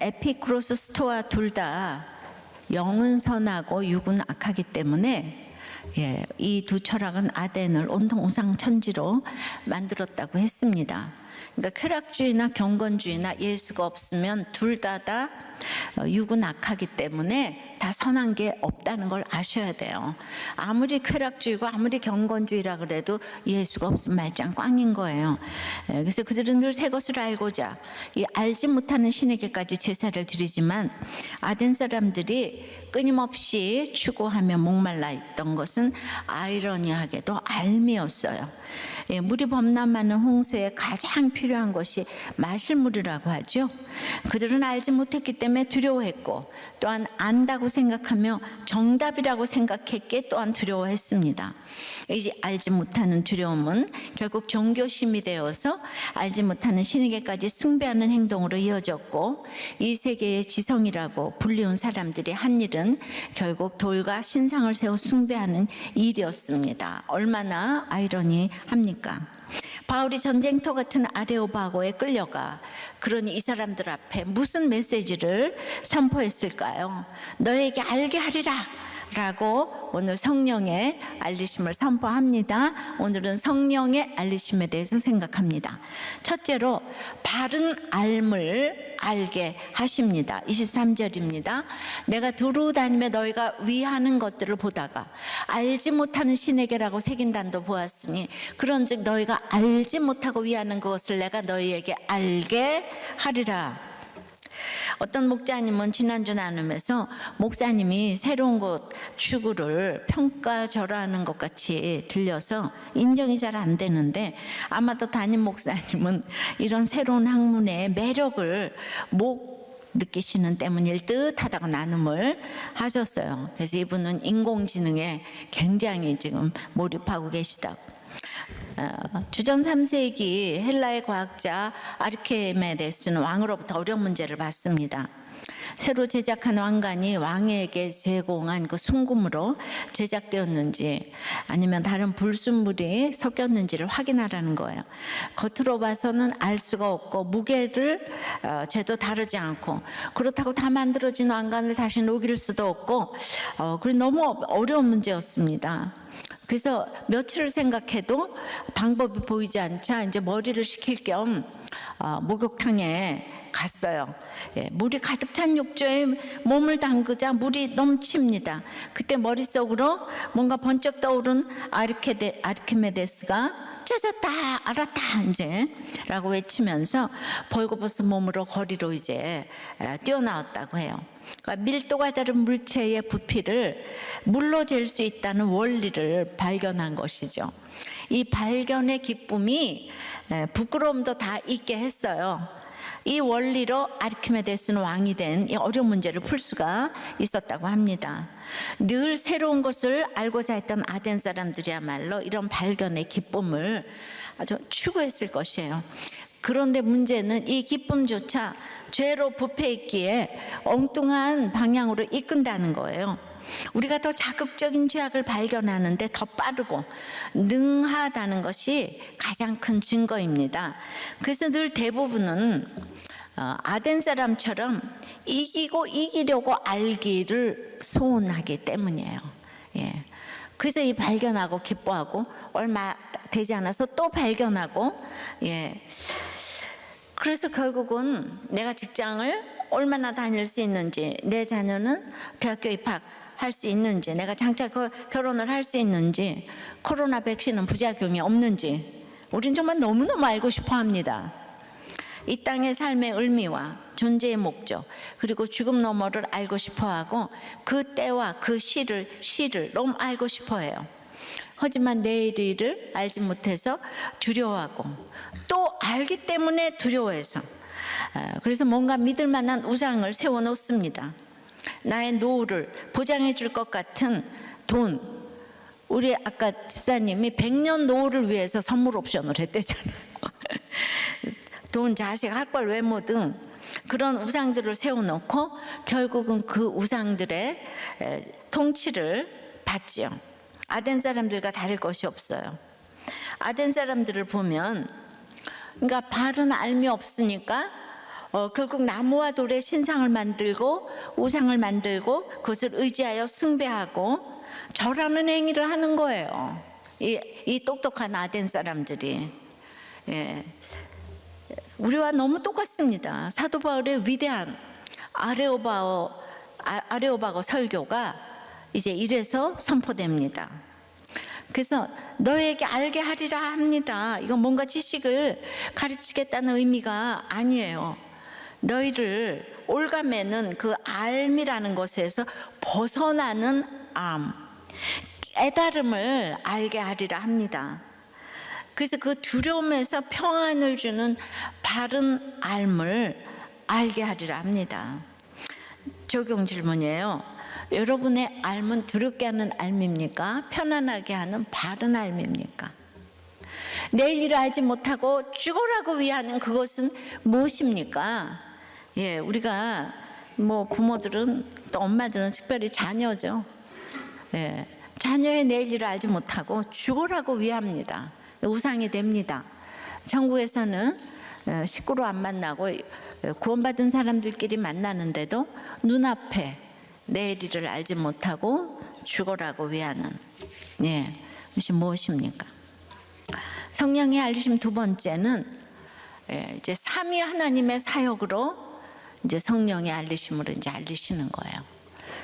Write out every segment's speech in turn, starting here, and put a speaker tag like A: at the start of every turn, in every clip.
A: 에피크로스 스토아 둘 다 영은 선하고 육은 악하기 때문에 이 두 철학은 아덴을 온통 우상천지로 만들었다고 했습니다. 그러니까 쾌락주의나 경건주의나 예수가 없으면 둘 다 육은 악하기 때문에 다 선한 게 없다는 걸 아셔야 돼요. 아무리 쾌락주의고 아무리 경건주의라 그래도 예수가 없으면 말짱 꽝인 거예요. 그래서 그들은 늘 새 것을 알고자 이 알지 못하는 신에게까지 제사를 드리지만 아덴 사람들이 끊임없이 추구하며 목말라 있던 것은 아이러니하게도 알미였어요. 물이 범람하는 홍수에 가장 필요한 것이 마실 물이라고 하죠. 그들은 알지 못했기 때문에 두려워했고 또한 안다고 생각하며 정답이라고 생각했기에 또한 두려워했습니다. 이제 알지 못하는 두려움은 결국 종교심이 되어서 알지 못하는 신에게까지 숭배하는 행동으로 이어졌고 이 세계의 지성이라고 불리운 사람들이 한 일은 결국 돌과 신상을 세워 숭배하는 일이었습니다. 얼마나 아이러니합니까? 바울이 전쟁터 같은 아레오바고에 끌려가 그러니 이 사람들 앞에 무슨 메시지를 선포했을까요? 너에게 알게 하리라 라고 오늘 성령의 알리심을 선포합니다. 오늘은 성령의 알리심에 대해서 생각합니다. 첫째로 바른 알을 알게 하십니다. 23절입니다. 내가 두루 다니며 너희가 위하는 것들을 보다가 알지 못하는 신에게라고 새긴단도 보았으니 그런즉 너희가 알지 못하고 위하는 것을 내가 너희에게 알게 하리라. 어떤 목자님은 지난주 나눔에서 목사님이 새로운 것 추구를 평가절하하는 것 같이 들려서 인정이 잘 안 되는데 아마도 담임 목사님은 이런 새로운 학문의 매력을 못 느끼시는 때문일 듯 하다고 나눔을 하셨어요. 그래서 이분은 인공지능에 굉장히 지금 몰입하고 계시다고. 주전 3세기 헬라의 과학자 아르키메데스는 왕으로부터 어려운 문제를 받습니다. 새로 제작한 왕관이 왕에게 제공한 그 순금으로 제작되었는지 아니면 다른 불순물이 섞였는지를 확인하라는 거예요. 겉으로 봐서는 알 수가 없고 무게를 재도 다르지 않고 그렇다고 다 만들어진 왕관을 다시 녹일 수도 없고 그래서 너무 어려운 문제였습니다. 그래서 며칠을 생각해도 방법이 보이지 않자 이제 머리를 식힐 겸 목욕탕에 갔어요. 물이 가득 찬 욕조에 몸을 담그자 물이 넘칩니다. 그때 머릿속으로 뭔가 번쩍 떠오른 아르키메데스가 찾았다, 알았다 이제 라고 외치면서 벌거벗은 몸으로 거리로 이제 뛰어나왔다고 해요. 그러니까 밀도가 다른 물체의 부피를 물로 잴 수 있다는 원리를 발견한 것이죠. 이 발견의 기쁨이 부끄러움도 다 있게 했어요. 이 원리로 아르키메데스는 왕이 된 이 어려운 문제를 풀 수가 있었다고 합니다. 늘 새로운 것을 알고자 했던 아덴 사람들이야말로 이런 발견의 기쁨을 아주 추구했을 것이에요. 그런데 문제는 이 기쁨조차 죄로 부패했기에 엉뚱한 방향으로 이끈다는 거예요. 우리가 더 자극적인 죄악을 발견하는데 더 빠르고 능하다는 것이 가장 큰 증거입니다. 그래서 늘 대부분은 아덴 사람처럼 이기고 이기려고 알기를 소원하기 때문이에요. 그래서 이 발견하고 기뻐하고 얼마 되지 않아서 또 발견하고 그래서 결국은 내가 직장을 얼마나 다닐 수 있는지, 내 자녀는 대학교 입학할 수 있는지, 내가 장차 결혼을 할 수 있는지, 코로나 백신은 부작용이 없는지 우린 정말 너무너무 알고 싶어 합니다. 이 땅의 삶의 의미와 존재의 목적 그리고 죽음 너머를 알고 싶어하고 그 때와 그 시를 너무 알고 싶어해요. 하지만 내일을 알지 못해서 두려워하고 또 알기 때문에 두려워해서 그래서 뭔가 믿을 만한 우상을 세워놓습니다. 나의 노후를 보장해 줄 것 같은 돈, 우리 아까 집사님이 100년 노후를 위해서 선물 옵션을 했대잖아요. 돈, 자식, 학벌, 외모 등 그런 우상들을 세워놓고 결국은 그 우상들의 통치를 받지요. 아덴 사람들과 다를 것이 없어요. 아덴 사람들을 보면 그러니까 바른 알미 없으니까 결국 나무와 돌의 신상을 만들고 우상을 만들고 그것을 의지하여 숭배하고 절하는 행위를 하는 거예요. 이 똑똑한 아덴 사람들이. 예. 우리와 너무 똑같습니다. 사도 바울의 위대한 아레오바고 설교가 이제 이래서 선포됩니다. 그래서 너에게 알게 하리라 합니다. 이건 뭔가 지식을 가르치겠다는 의미가 아니에요. 너희를 올가매는 그 알미라는 것에서 벗어나는 깨달음을 알게 하리라 합니다. 그래서 그 두려움에서 평안을 주는 바른 알을 알게 하리라 합니다. 적용 질문이에요. 여러분의 알은 두렵게 하는 알입니까? 편안하게 하는 바른 알입니까? 내일 일을 알지 못하고 죽으라고 위하는 그것은 무엇입니까? 예, 우리가 부모들은 또 엄마들은 특별히 자녀죠. 예, 자녀의 내일 일을 알지 못하고 죽으라고 위합니다. 우상이 됩니다. 천국에서는 식구로 안 만나고 구원받은 사람들끼리 만나는데도 눈앞에 내일 일을 알지 못하고 죽으라고 위하는 것이 무엇입니까? 성령의 알리심 두 번째는 이제 삼위 하나님의 사역으로 이제 성령의 알리심으로 이제 알리시는 거예요.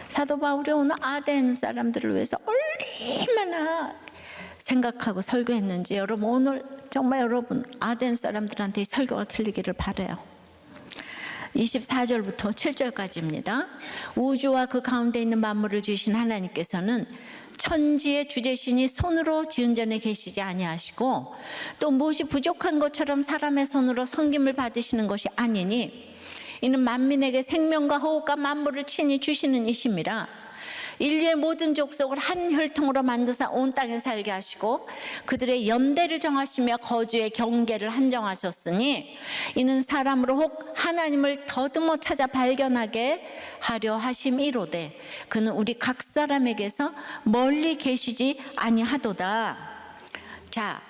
A: 사도 바울이 오늘 아덴 사람들을 위해서 얼마나 생각하고 설교했는지 여러분 오늘 정말 여러분 아덴 사람들한테 이 설교가 들리기를 바라요. 24절부터 7절까지입니다. 우주와 그 가운데 있는 만물을 지으신 하나님께서는 천지의 주재신이 손으로 지은 전에 계시지 아니하시고 또 무엇이 부족한 것처럼 사람의 손으로 섬김을 받으시는 것이 아니니 이는 만민에게 생명과 호흡과 만물을 친히 주시는 이심이라. 인류의 모든 족속을 한 혈통으로 만드사 온 땅에 살게 하시고 그들의 연대를 정하시며 거주의 경계를 한정하셨으니 이는 사람으로 혹 하나님을 더듬어 찾아 발견하게 하려 하심이로되 그는 우리 각 사람에게서 멀리 계시지 아니하도다. 자,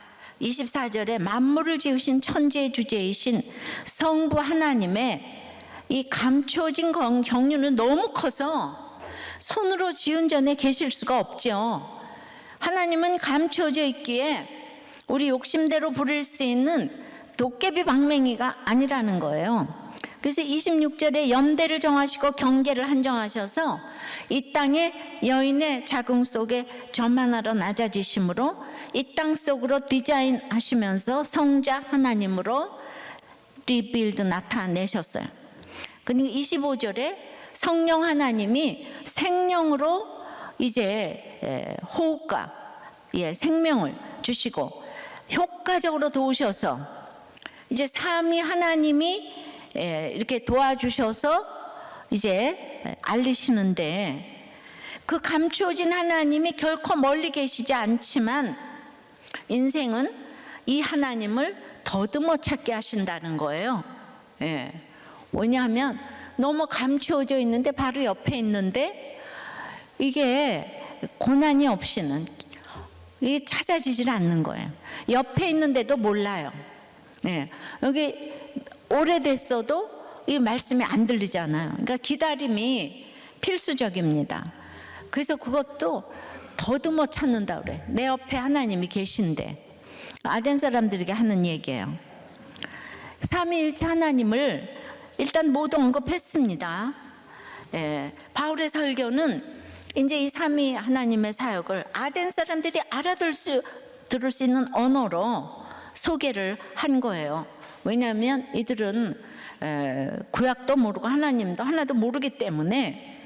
A: 24절에 만물을 지으신 천지의 주제이신 성부 하나님의 이 감춰진 경륜은 너무 커서 손으로 지은 전에 계실 수가 없죠. 하나님은 감춰져 있기에 우리 욕심대로 부릴 수 있는 도깨비 방맹이가 아니라는 거예요. 그래서 26절에 연대를 정하시고 경계를 한정하셔서 이 땅에 여인의 자궁 속에 저만하러 낮아지심으로 이 땅 속으로 디자인하시면서 성자 하나님으로 리빌드 나타내셨어요. 그러니까 25절에 성령 하나님이 생명으로 이제 호흡과 생명을 주시고 효과적으로 도우셔서 이제 삼위 하나님이 이렇게 도와주셔서 이제 알리시는데 그 감추어진 하나님이 결코 멀리 계시지 않지만 인생은 이 하나님을 더듬어 찾게 하신다는 거예요. 왜냐하면 너무 감추어져 있는데 바로 옆에 있는데 이게 고난이 없이는 이게 찾아지질 않는 거예요. 옆에 있는데도 몰라요. 여기 오래됐어도 이 말씀이 안 들리잖아요. 그러니까 기다림이 필수적입니다. 그래서 그것도 더듬어 찾는다 그래. 내 옆에 하나님이 계신데. 아덴 사람들에게 하는 얘기예요. 삼위일체 하나님을 일단 모두 언급했습니다. 바울의 설교는 이제 이 삼위 하나님의 사역을 아덴 사람들이 들을 수 있는 언어로 소개를 한 거예요. 왜냐하면 이들은 구약도 모르고 하나님도 하나도 모르기 때문에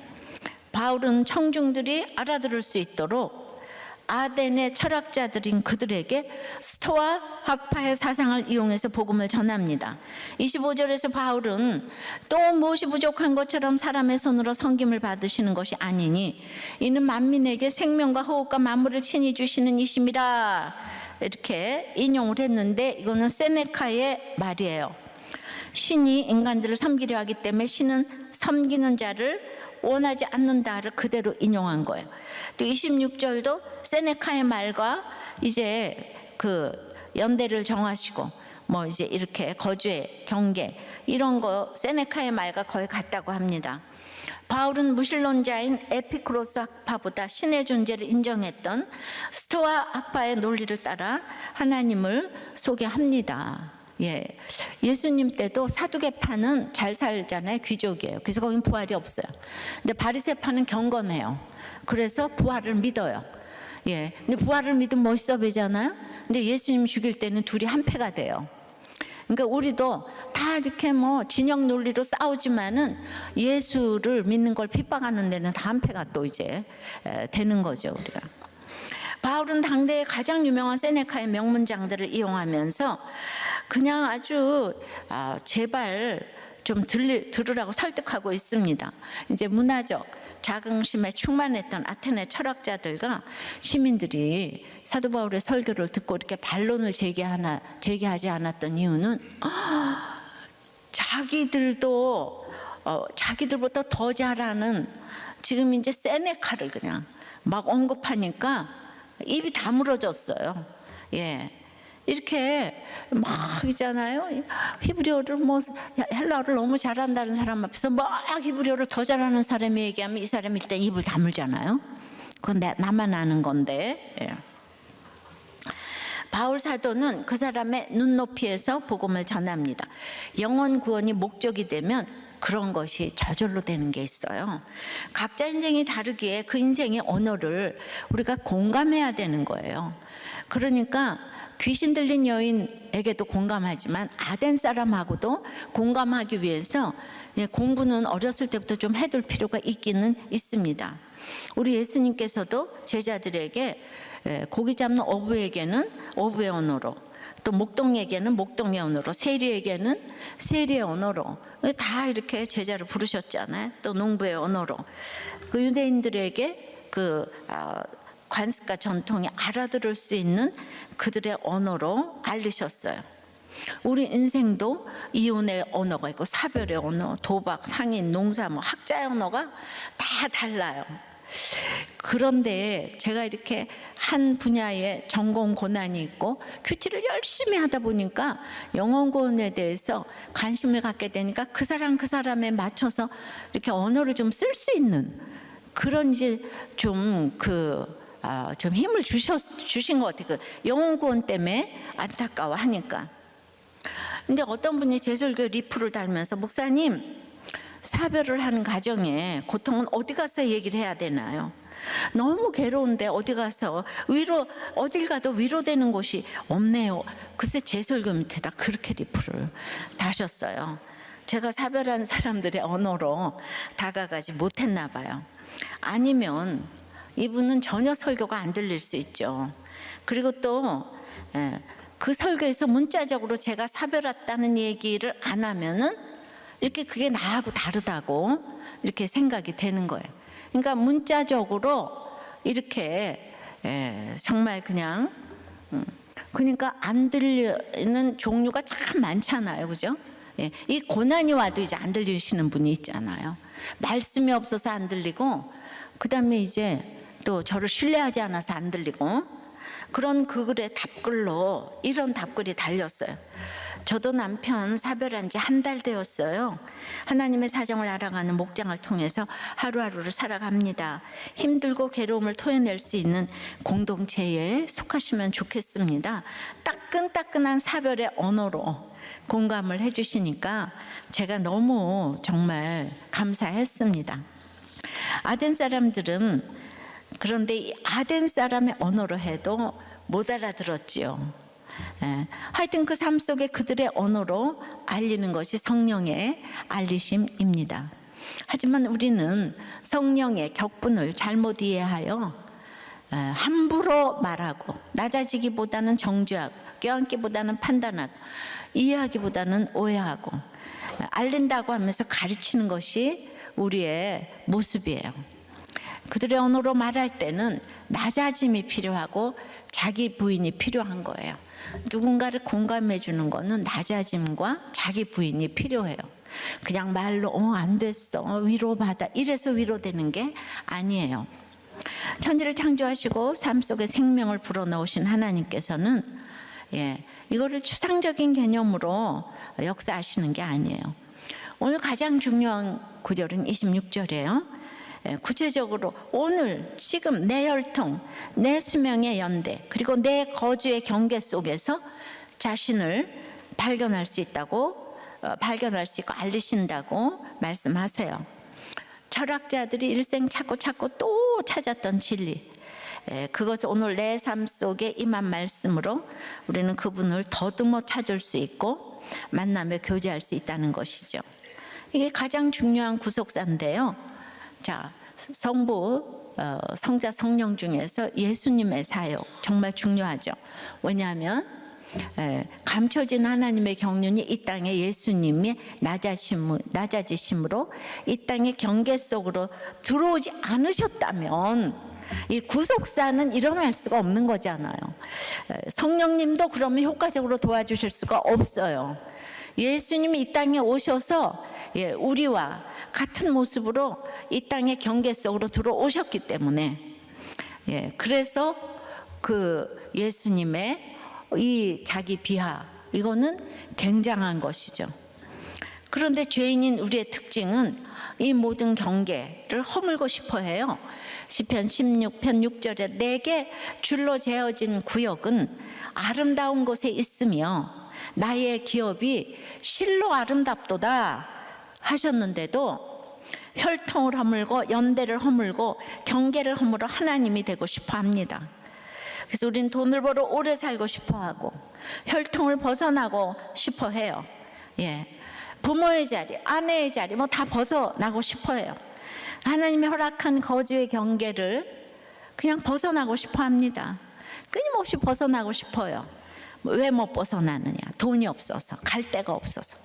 A: 바울은 청중들이 알아들을 수 있도록 아덴의 철학자들인 그들에게 스토아 학파의 사상을 이용해서 복음을 전합니다. 25절에서 바울은 또 무엇이 부족한 것처럼 사람의 손으로 섬김을 받으시는 것이 아니니 이는 만민에게 생명과 호흡과 만물을 친히 주시는 이심이라 이렇게 인용을 했는데 이거는 세네카의 말이에요. 신이 인간들을 섬기려 하기 때문에 신은 섬기는 자를 원하지 않는다를 그대로 인용한 거예요. 또 26절도 세네카의 말과 이제 그 연대를 정하시고 뭐 이제 이렇게 거주의 경계 이런 거 세네카의 말과 거의 같다고 합니다. 바울은 무신론자인 에피쿠로스 학파보다 신의 존재를 인정했던 스토아 학파의 논리를 따라 하나님을 소개합니다. 예수님 때도 사두개파는 잘 살잖아요. 귀족이에요. 그래서 거긴 부활이 없어요. 근데 바리새파는 경건해요. 그래서 부활을 믿어요. 근데 부활을 믿으면 멋있어 보이잖아요. 근데 예수님 죽일 때는 둘이 한패가 돼요. 그러니까 우리도 다 이렇게 뭐 진영 논리로 싸우지만은 예수를 믿는 걸 핍박하는 데는 다 한패가 또 이제 되는 거죠, 우리가. 바울은 당대의 가장 유명한 세네카의 명문장들을 이용하면서 그냥 아주 제발 좀 들으라고 설득하고 있습니다. 이제 문화적 자긍심에 충만했던 아테네 철학자들과 시민들이 사도 바울의 설교를 듣고 이렇게 반론을 제기하지 않았던 이유는 자기들보다 더 잘하는 지금 이제 세네카를 그냥 막 언급하니까 입이 다물어졌어요. 이렇게 막 있잖아요. 히브리어를 뭐 헬라어를 너무 잘한다는 사람 앞에서 막 히브리어를 더 잘하는 사람이 얘기하면 이 사람이 일단 입을 다물잖아요. 그건 나만 아는 건데. 바울 사도는 그 사람의 눈높이에서 복음을 전합니다. 영혼 구원이 목적이 되면 그런 것이 저절로 되는 게 있어요. 각자 인생이 다르기에 그 인생의 언어를 우리가 공감해야 되는 거예요. 그러니까 귀신 들린 여인에게도 공감하지만 아덴 사람하고도 공감하기 위해서 공부는 어렸을 때부터 좀 해둘 필요가 있기는 있습니다. 우리 예수님께서도 제자들에게 고기 잡는 어부에게는 어부의 언어로, 또 목동에게는 목동의 언어로, 세리에게는 세리의 언어로 다 이렇게 제자를 부르셨잖아요. 또 농부의 언어로 그 유대인들에게 관습과 전통이 알아들을 수 있는 그들의 언어로 알리셨어요. 우리 인생도 이혼의 언어가 있고 사별의 언어, 도박, 상인, 농사, 뭐 학자의 언어가 다 달라요. 그런데 제가 이렇게 한 분야에 전공 고난이 있고 큐티를 열심히 하다 보니까 영어권에 대해서 관심을 갖게 되니까 그 사람에 맞춰서 이렇게 언어를 좀 쓸 수 있는 그런 이제 좀 힘을 주신 것 같아요. 그 영어권 때문에 안타까워하니까. 근데 어떤 분이 제 설교 리프를 달면서 목사님 사별을 하는 가정에 고통은 어디 가서 얘기를 해야 되나요? 너무 괴로운데 어디 가서 어딜 가도 위로되는 곳이 없네요. 글쎄 제 설교 밑에다 그렇게 리프를 다셨어요. 제가 사별한 사람들의 언어로 다가가지 못했나 봐요. 아니면 이분은 전혀 설교가 안 들릴 수 있죠. 그리고 또 그 설교에서 문자적으로 제가 사별했다는 얘기를 안 하면은 이렇게 그게 나하고 다르다고 이렇게 생각이 되는 거예요. 그러니까 문자적으로 이렇게 정말 그러니까 안 들리는 종류가 참 많잖아요, 그죠? 이 고난이 와도 이제 안 들리시는 분이 있잖아요. 말씀이 없어서 안 들리고, 그 다음에 이제 또 저를 신뢰하지 않아서 안 들리고, 그런 그 글의 답글로 이런 답글이 달렸어요. 저도 남편 사별한 지 한 달 되었어요. 하나님의 사정을 알아가는 목장을 통해서 하루하루를 살아갑니다. 힘들고 괴로움을 토해낼 수 있는 공동체에 속하시면 좋겠습니다. 따끈따끈한 사별의 언어로 공감을 해주시니까 제가 너무 정말 감사했습니다. 아덴 사람들은 그런데 이 아덴 사람의 언어로 해도 못 알아들었지요. 하여튼 그 삶 속에 그들의 언어로 알리는 것이 성령의 알리심입니다. 하지만 우리는 성령의 격분을 잘못 이해하여 함부로 말하고, 낮아지기보다는 정죄하고, 껴안기보다는 판단하고, 이해하기보다는 오해하고, 알린다고 하면서 가르치는 것이 우리의 모습이에요. 그들의 언어로 말할 때는 낮아짐이 필요하고 자기 부인이 필요한 거예요. 누군가를 공감해 주는 거는 낮아짐과 자기 부인이 필요해요. 그냥 말로 안 됐어, 위로받아, 이래서 위로되는 게 아니에요. 천지를 창조하시고 삶 속에 생명을 불어넣으신 하나님께서는 예, 이거를 추상적인 개념으로 역사하시는 게 아니에요. 오늘 가장 중요한 구절은 26절이에요. 구체적으로 오늘 지금 내 혈통, 내 수명의 연대, 그리고 내 거주의 경계 속에서 자신을 발견할 수 있고 알리신다고 말씀하세요. 철학자들이 일생 찾고 또 찾았던 진리, 그것을 오늘 내 삶 속에 임한 말씀으로 우리는 그분을 더듬어 찾을 수 있고 만나며 교제할 수 있다는 것이죠. 이게 가장 중요한 구속사인데요. 자, 성부, 성자, 성령 중에서 예수님의 사역 정말 중요하죠. 왜냐하면 감춰진 하나님의 경륜이 이 땅에 예수님이 낮아지심으로 이 땅의 경계 속으로 들어오지 않으셨다면 이 구속사는 일어날 수가 없는 거잖아요. 성령님도 그러면 효과적으로 도와주실 수가 없어요. 예수님이 이 땅에 오셔서 우리와 같은 모습으로 이 땅의 경계 속으로 들어오셨기 때문에, 그래서 그 예수님의 이 자기 비하, 이거는 굉장한 것이죠. 그런데 죄인인 우리의 특징은 이 모든 경계를 허물고 싶어 해요. 시편 16편 6절에 내게 줄로 재어진 구역은 아름다운 곳에 있으며 나의 기업이 실로 아름답도다 하셨는데도 혈통을 허물고 연대를 허물고 경계를 허물어 하나님이 되고 싶어 합니다. 그래서 우린 돈을 벌어 오래 살고 싶어 하고 혈통을 벗어나고 싶어 해요. 부모의 자리, 아내의 자리 뭐 다 벗어나고 싶어 해요. 하나님이 허락한 거주의 경계를 그냥 벗어나고 싶어 합니다. 끊임없이 벗어나고 싶어요. 왜 못 벗어나느냐? 돈이 없어서, 갈 데가 없어서.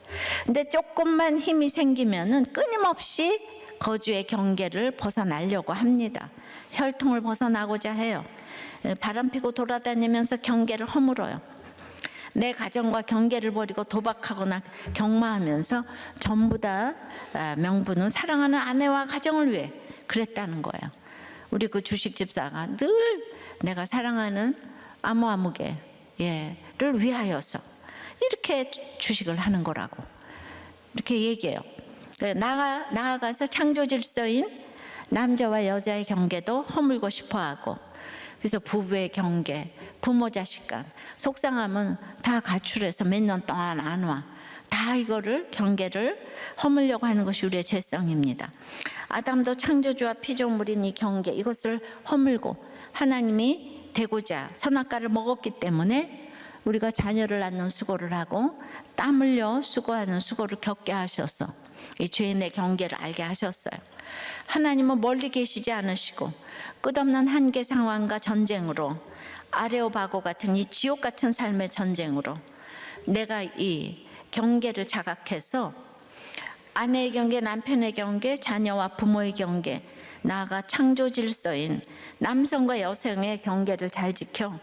A: 근데 조금만 힘이 생기면은 끊임없이 거주의 경계를 벗어나려고 합니다. 혈통을 벗어나고자 해요. 바람 피고 돌아다니면서 경계를 허물어요. 내 가정과 경계를 버리고 도박하거나 경마하면서 전부 다 명분은 사랑하는 아내와 가정을 위해 그랬다는 거예요. 우리 그 주식 집사가 늘 내가 사랑하는 아무개를 위하여서 이렇게 주식을 하는 거라고 이렇게 얘기해요. 나아가서 창조 질서인 남자와 여자의 경계도 허물고 싶어하고, 그래서 부부의 경계, 부모 자식 간 속상하면 다 가출해서 몇 년 동안 안 와. 다 이거를 경계를 허물려고 하는 것이 우리의 죄성입니다. 아담도 창조주와 피조물인 이 경계, 이것을 허물고 하나님이 되고자 선악과를 먹었기 때문에 우리가 자녀를 낳는 수고를 하고 땀 흘려 수고하는 수고를 겪게 하셔서 이 죄인의 경계를 알게 하셨어요. 하나님은 멀리 계시지 않으시고 끝없는 한계 상황과 전쟁으로, 아레오바고 같은 이 지옥 같은 삶의 전쟁으로 내가 이 경계를 자각해서 아내의 경계, 남편의 경계, 자녀와 부모의 경계, 나아가 창조 질서인 남성과 여성의 경계를 잘 지켜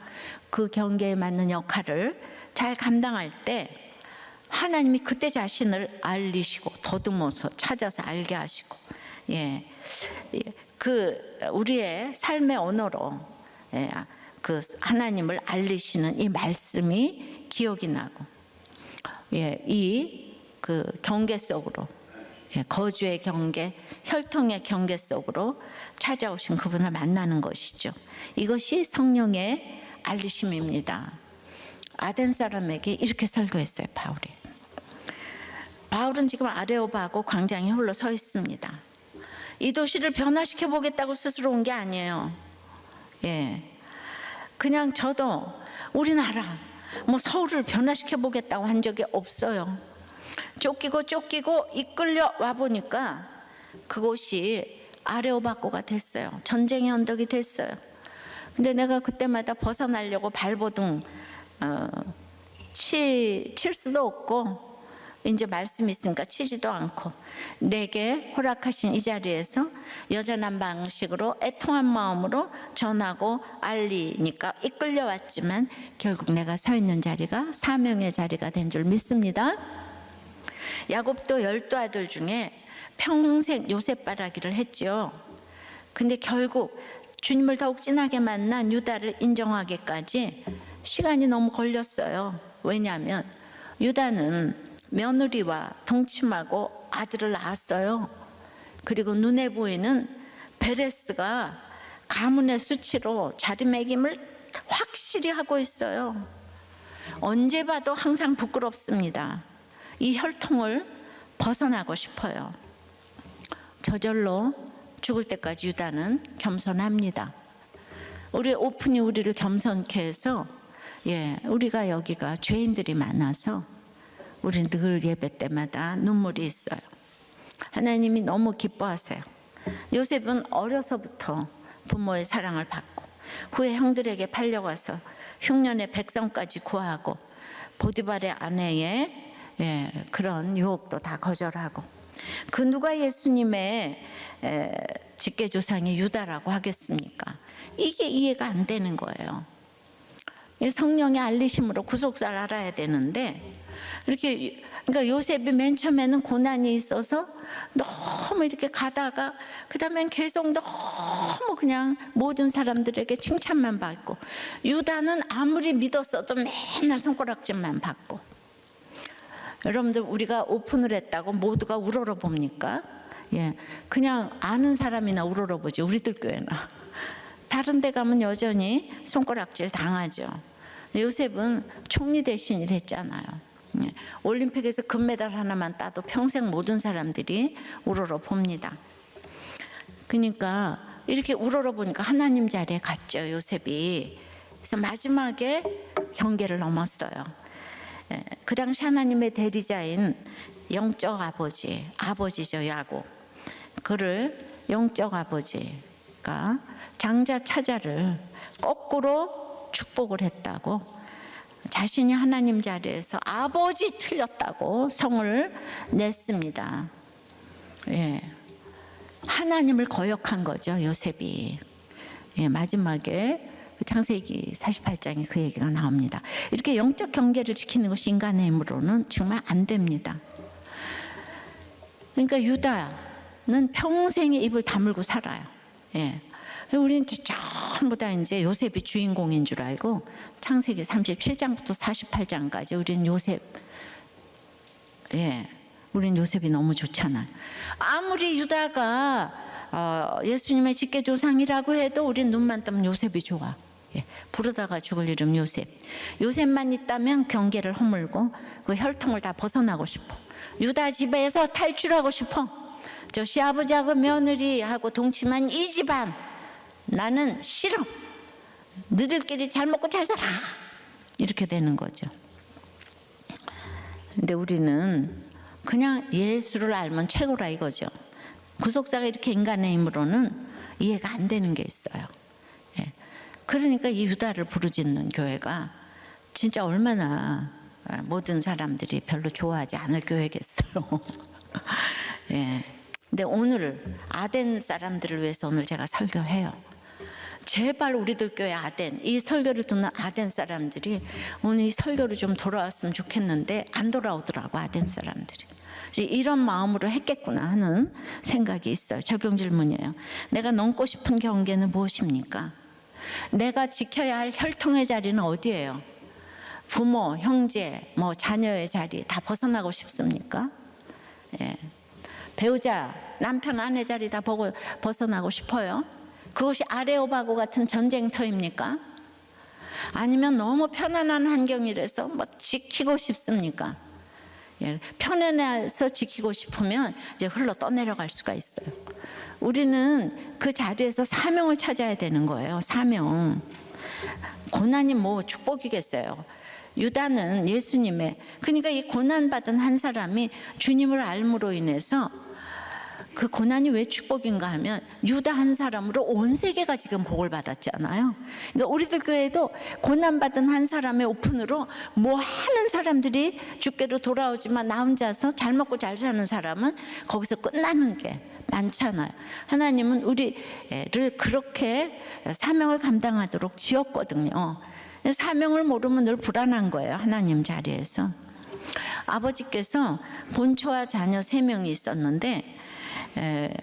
A: 그 경계에 맞는 역할을 잘 감당할 때 하나님이 그때 자신을 알리시고 더듬어서 찾아서 알게 하시고, 그 우리의 삶의 언어로 그 하나님을 알리시는 이 말씀이 기억이 나고, 이 그 경계 속으로, 거주의 경계, 혈통의 경계 속으로 찾아오신 그분을 만나는 것이죠. 이것이 성령의 알리심입니다. 아덴 사람에게 이렇게 설교했어요, 바울이. 바울은 지금 아레오바고 광장에 홀로 서 있습니다. 이 도시를 변화시켜 보겠다고 스스로 온 게 아니에요. 그냥 저도 우리나라 뭐 서울을 변화시켜 보겠다고 한 적이 없어요. 쫓기고 이끌려 와 보니까 그곳이 아레오바고가 됐어요. 전쟁의 언덕이 됐어요. 근데 내가 그때마다 벗어나려고 발버둥 칠 수도 없고 이제 말씀이 있으니까 치지도 않고 내게 허락하신 이 자리에서 여전한 방식으로 애통한 마음으로 전하고 알리니까 이끌려 왔지만 결국 내가 서 있는 자리가 사명의 자리가 된 줄 믿습니다. 야곱도 12 아들 중에 평생 요셉 바라기를 했죠. 근데 결국 주님을 더욱 진하게 만난 유다를 인정하기까지 시간이 너무 걸렸어요. 왜냐하면 유다는 며느리와 동침하고 아들을 낳았어요. 그리고 눈에 보이는 베레스가 가문의 수치로 자리매김을 확실히 하고 있어요. 언제 봐도 항상 부끄럽습니다. 이 혈통을 벗어나고 싶어요. 저절로 죽을 때까지 유다는 겸손합니다. 우리 오픈이 우리를 겸손케 해서 우리가 여기가 죄인들이 많아서 우리 늘 예배 때마다 눈물이 있어요. 하나님이 너무 기뻐하세요. 요셉은 어려서부터 부모의 사랑을 받고 후에 형들에게 팔려가서 흉년의 백성까지 구하고 보디발의 아내의 그런 유혹도 다 거절하고 그 누가 예수님의 직계조상이 유다라고 하겠습니까? 이게 이해가 안 되는 거예요. 성령의 알리심으로 구속사를 알아야 되는데 이렇게 그러니까 요셉이 맨 처음에는 고난이 있어서 너무 이렇게 가다가 그다음엔 계속 너무 그냥 모든 사람들에게 칭찬만 받고 유다는 아무리 믿었어도 맨날 손가락질만 받고 여러분들 우리가 오픈을 했다고 모두가 우러러 봅니까? 그냥 아는 사람이나 우러러 보지 우리들 교회나 다른 데 가면 여전히 손가락질 당하죠. 요셉은 총리 대신이 됐잖아요. 올림픽에서 금메달 하나만 따도 평생 모든 사람들이 우러러 봅니다. 그러니까 이렇게 우러러 보니까 하나님 자리에 갔죠, 요셉이. 그래서 마지막에 경계를 넘었어요. 그 당시 하나님의 대리자인 영적 아버지죠, 야곱. 그를 영적 아버지가 장자 차자를 거꾸로 축복을 했다고 자신이 하나님 자리에서 아버지 틀렸다고 성을 냈습니다. 하나님을 거역한 거죠, 요셉이. 마지막에 창세기 48장에 그 얘기가 나옵니다. 이렇게 영적 경계를 지키는 것이 인간의 힘으로는 정말 안 됩니다. 그러니까 유다는 평생의 입을 다물고 살아요. 우리는 전부 다 이제 요셉이 주인공인 줄 알고 창세기 37장부터 48장까지 우리는 우리는 요셉이 너무 좋잖아요. 아무리 유다가 예수님의 직계조상이라고 해도 우리는 눈만 뜨면 요셉이 좋아. 부르다가 죽을 이름 요셉. 요셉만 있다면 경계를 허물고 그 혈통을 다 벗어나고 싶어. 유다 집에서 탈출하고 싶어. 저 시아버지하고 며느리하고 동침한 이 집안 나는 싫어. 너희들끼리 잘 먹고 잘 살아. 이렇게 되는 거죠. 근데 우리는 그냥 예수를 알면 최고라 이거죠. 구속사가 이렇게 인간의 힘으로는 이해가 안 되는 게 있어요. 그러니까 이 유다를 부르짖는 교회가 진짜 얼마나 모든 사람들이 별로 좋아하지 않을 교회겠어요. 근데 오늘 아덴 사람들을 위해서 오늘 제가 설교해요. 제발 우리들 교회 아덴, 이 설교를 듣는 아덴 사람들이 오늘 이 설교를 좀 돌아왔으면 좋겠는데 안 돌아오더라고, 아덴 사람들이. 이런 마음으로 했겠구나 하는 생각이 있어요. 적용 질문이에요. 내가 넘고 싶은 경계는 무엇입니까? 내가 지켜야 할 혈통의 자리는 어디예요? 부모, 형제, 자녀의 자리 다 벗어나고 싶습니까? 배우자, 남편, 아내 자리 다 벗어나고 싶어요? 그것이 아레오바고 같은 전쟁터입니까? 아니면 너무 편안한 환경이라서 막 지키고 싶습니까? 편안해서 지키고 싶으면 이제 흘러 떠내려갈 수가 있어요. 우리는 그 자리에서 사명을 찾아야 되는 거예요. 사명. 고난이 뭐 축복이겠어요. 유다는 예수님의, 그러니까 이 고난받은 한 사람이 주님을 알므로 인해서 그 고난이 왜 축복인가 하면 유다 한 사람으로 온 세계가 지금 복을 받았잖아요. 그러니까 우리들 교회도 고난받은 한 사람의 오픈으로 뭐 하는 사람들이 주께로 돌아오지만 나 혼자서 잘 먹고 잘 사는 사람은 거기서 끝나는 게 많잖아요. 하나님은 우리를 그렇게 사명을 감당하도록 지었거든요. 사명을 모르면 늘 불안한 거예요, 하나님 자리에서. 아버지께서 본처와 자녀 3명이 있었는데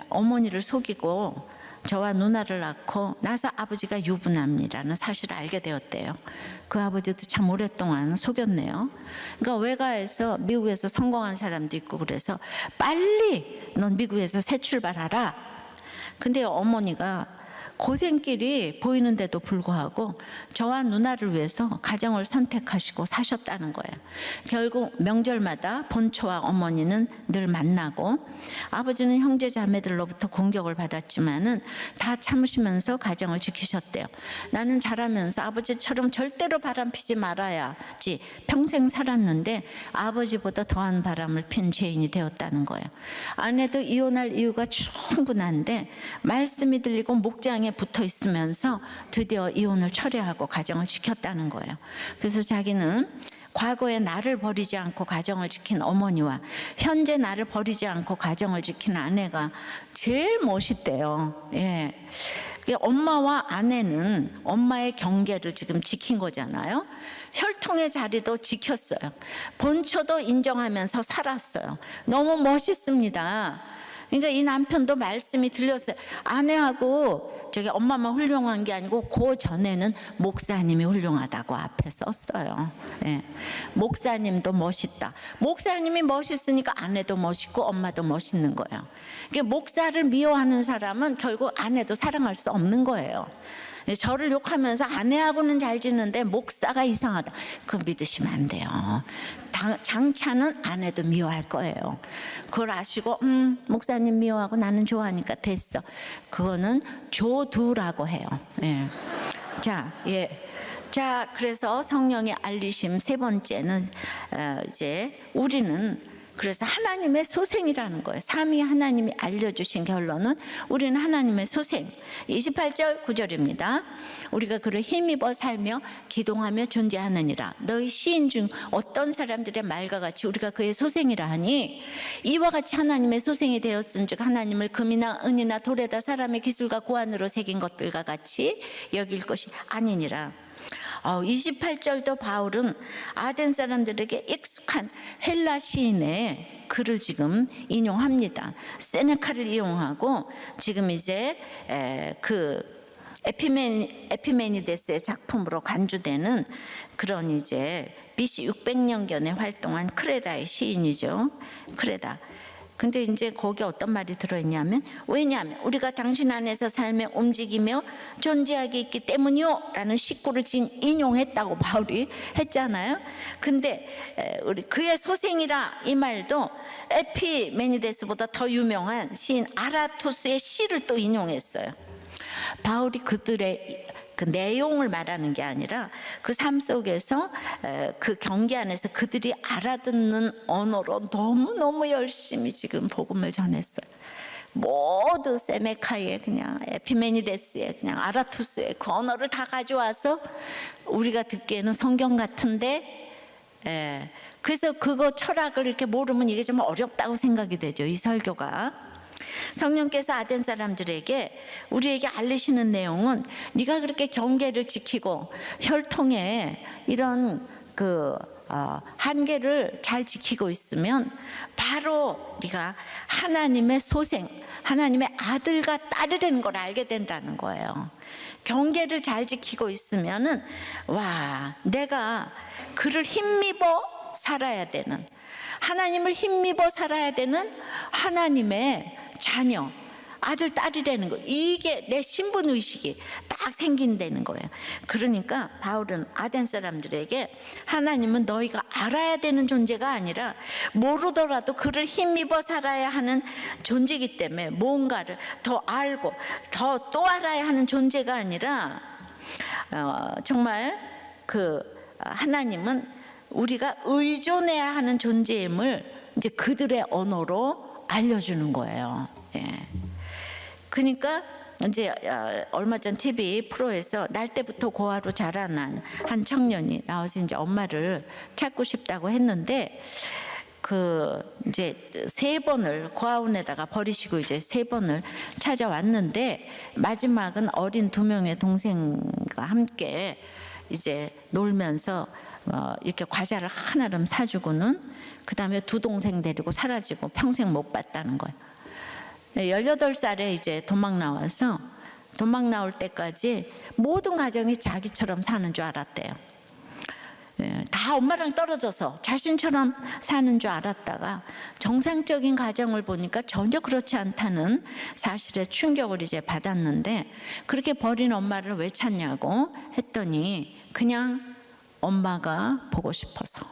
A: 어머니를 속이고 저와 누나를 낳고 나서 아버지가 유부남이라는 사실을 알게 되었대요. 그 아버지도 참 오랫동안 속였네요. 그러니까 외가에서 미국에서 성공한 사람도 있고 그래서 빨리 넌 미국에서 새 출발하라. 근데 어머니가 고생길이 보이는데도 불구하고 저와 누나를 위해서 가정을 선택하시고 사셨다는 거예요. 결국 명절마다 본초와 어머니는 늘 만나고 아버지는 형제 자매들로부터 공격을 받았지만은 다 참으시면서 가정을 지키셨대요. 나는 자라면서 아버지처럼 절대로 바람 피지 말아야지 평생 살았는데 아버지보다 더한 바람을 핀 죄인이 되었다는 거예요. 아내도 이혼할 이유가 충분한데 말씀이 들리고 목장에 붙어 있으면서 드디어 이혼을 철회하고 가정을 지켰다는 거예요. 그래서 자기는 과거에 나를 버리지 않고 가정을 지킨 어머니와 현재 나를 버리지 않고 가정을 지킨 아내가 제일 멋있대요. 예. 엄마와 아내는 엄마의 경계를 지금 지킨 거잖아요. 혈통의 자리도 지켰어요. 본처도 인정하면서 살았어요. 너무 멋있습니다. 그러니까 이 남편도 말씀이 들렸어요. 아내하고 저기 엄마만 훌륭한 게 아니고 그 전에는 목사님이 훌륭하다고 앞에 썼어요. 예. 목사님도 멋있다. 목사님이 멋있으니까 아내도 멋있고 엄마도 멋있는 거예요. 그러니까 목사를 미워하는 사람은 결국 아내도 사랑할 수 없는 거예요. 저를 욕하면서 아내하고는 잘 지는데 목사가 이상하다. 그거 믿으시면 안 돼요. 장차는 아내도 미워할 거예요. 그걸 아시고 목사님 미워하고 나는 좋아하니까 됐어. 그거는 조두라고 해요. 예. 자, 예. 자, 그래서 성령의 알리심 세 번째는 이제 우리는 그래서 하나님의 소생이라는 거예요. 삼위 하나님이 알려주신 결론은 우리는 하나님의 소생. 28절 9절입니다. 우리가 그를 힘입어 살며 기동하며 존재하느니라. 너희 시인 중 어떤 사람들의 말과 같이 우리가 그의 소생이라 하니 이와 같이 하나님의 소생이 되었은즉 하나님을 금이나 은이나 돌에다 사람의 기술과 고안으로 새긴 것들과 같이 여길 것이 아니니라. 28절도 바울은 아덴 사람들에게 익숙한 헬라 시인의 글을 지금 인용합니다. 세네카를 이용하고 지금 이제 그 에피메니데스의 작품으로 간주되는 그런 이제 BC 600년경에 활동한 크레다의 시인이죠. 크레다. 근데 이제 거기에 어떤 말이 들어있냐면 왜냐하면 우리가 당신 안에서 살며 움직이며 존재하게 있기 때문이요 라는 식구를 지금 인용했다고 바울이 했잖아요. 근데 우리 그의 소생이라 이 말도 에피메니데스보다 더 유명한 시인 아라투스의 시를 또 인용했어요. 바울이 그들의 그 내용을 말하는 게 아니라 그 삶 속에서 그 경계 안에서 그들이 알아듣는 언어로 너무너무 열심히 지금 복음을 전했어요. 모두 세네카의 그냥 에피메니데스의 그냥 아라투스의 그 언어를 다 가져와서 우리가 듣기에는 성경 같은데 그래서 그거 철학을 이렇게 모르면 이게 좀 어렵다고 생각이 되죠. 이 설교가. 성령께서 아덴 사람들에게 우리에게 알리시는 내용은 네가 그렇게 경계를 지키고 혈통의 이런 그 한계를 잘 지키고 있으면 바로 네가 하나님의 소생, 하나님의 아들과 딸이라는 걸 알게 된다는 거예요. 경계를 잘 지키고 있으면은 와, 내가 그를 힘입어 살아야 되는, 하나님을 힘입어 살아야 되는 하나님의 자녀, 아들, 딸이라는 거, 이게 내 신분의식이 딱 생긴다는 거예요. 그러니까 바울은 아덴 사람들에게 하나님은 너희가 알아야 되는 존재가 아니라 모르더라도 그를 힘입어 살아야 하는 존재이기 때문에 뭔가를 더 알고 더 또 알아야 하는 존재가 아니라 정말 그 하나님은 우리가 의존해야 하는 존재임을 이제 그들의 언어로 알려주는 거예요. 예. 그러니까 이제 얼마 전 TV 프로에서 날 때부터 고아로 자라난 한 청년이 나와서 이제 엄마를 찾고 싶다고 했는데 그 이제 3번을 고아원에다가 버리시고 이제 3번을 찾아왔는데 마지막은 어린 2명의 동생과 함께 이제 놀면서 이렇게 과자를 하나름 사주고는 그 다음에 2 동생 데리고 사라지고 평생 못 봤다는 거예요. 18살에 이제 도망 나와서 도망 나올 때까지 모든 가정이 자기처럼 사는 줄 알았대요. 다 엄마랑 떨어져서 자신처럼 사는 줄 알았다가 정상적인 가정을 보니까 전혀 그렇지 않다는 사실에 충격을 이제 받았는데, 그렇게 버린 엄마를 왜 찾냐고 했더니 그냥 엄마가 보고 싶어서,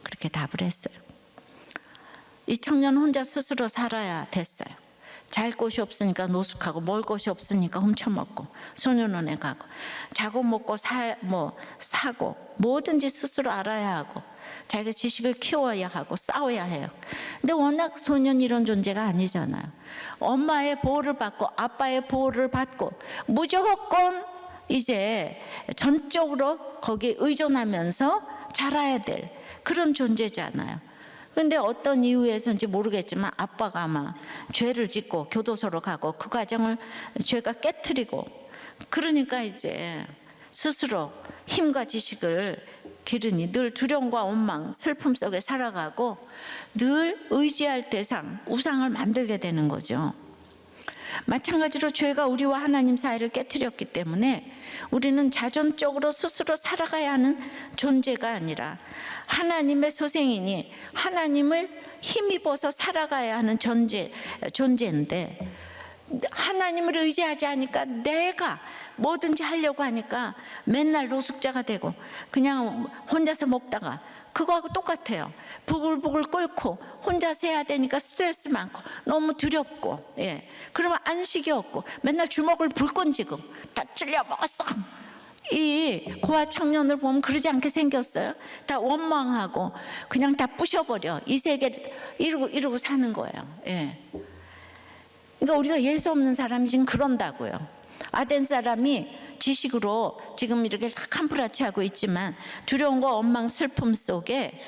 A: 그렇게 답을 했어요. 이 청년은 혼자 스스로 살아야 됐어요. 잘 곳이 없으니까 노숙하고, 먹을 곳이 없으니까 훔쳐먹고, 소년원에 가고, 자고 먹고 사고, 뭐든지 스스로 알아야 하고, 자기가 지식을 키워야 하고 싸워야 해요. 근데 워낙 소년이 이런 존재가 아니잖아요. 엄마의 보호를 받고 아빠의 보호를 받고 무조건 이제 전적으로 거기에 의존하면서 자라야 될 그런 존재잖아요. 근데 어떤 이유에서인지 모르겠지만 아빠가 아마 죄를 짓고 교도소로 가고 그 과정을 죄가 깨트리고, 그러니까 이제 스스로 힘과 지식을 기르니 늘 두려움과 원망, 슬픔 속에 살아가고 늘 의지할 대상, 우상을 만들게 되는 거죠. 마찬가지로 죄가 우리와 하나님 사이를 깨트렸기 때문에 우리는 자존적으로 스스로 살아가야 하는 존재가 아니라 하나님의 소생이니 하나님을 힘입어서 살아가야 하는 존재인데, 하나님을 의지하지 않으니까 내가 뭐든지 하려고 하니까 맨날 노숙자가 되고 그냥 혼자서 먹다가 그거하고 똑같아요. 부글부글 끓고 혼자서 해야 되니까 스트레스 많고 너무 두렵고, 그러면 안식이 없고 맨날 주먹을 불끈 쥐고 다 틀려 먹었어. 이 고아 청년을 보면 그러지 않게 생겼어요. 다 원망하고 그냥 다 부셔버려. 이 세계를 이러고 사는 거예요. 그러니까 우리가 예수 없는 사람이 지금 그런다고요. 아덴 사람이 지식으로 지금 이렇게 캄프라치하고 있지만 두려움과 원망, 슬픔 속에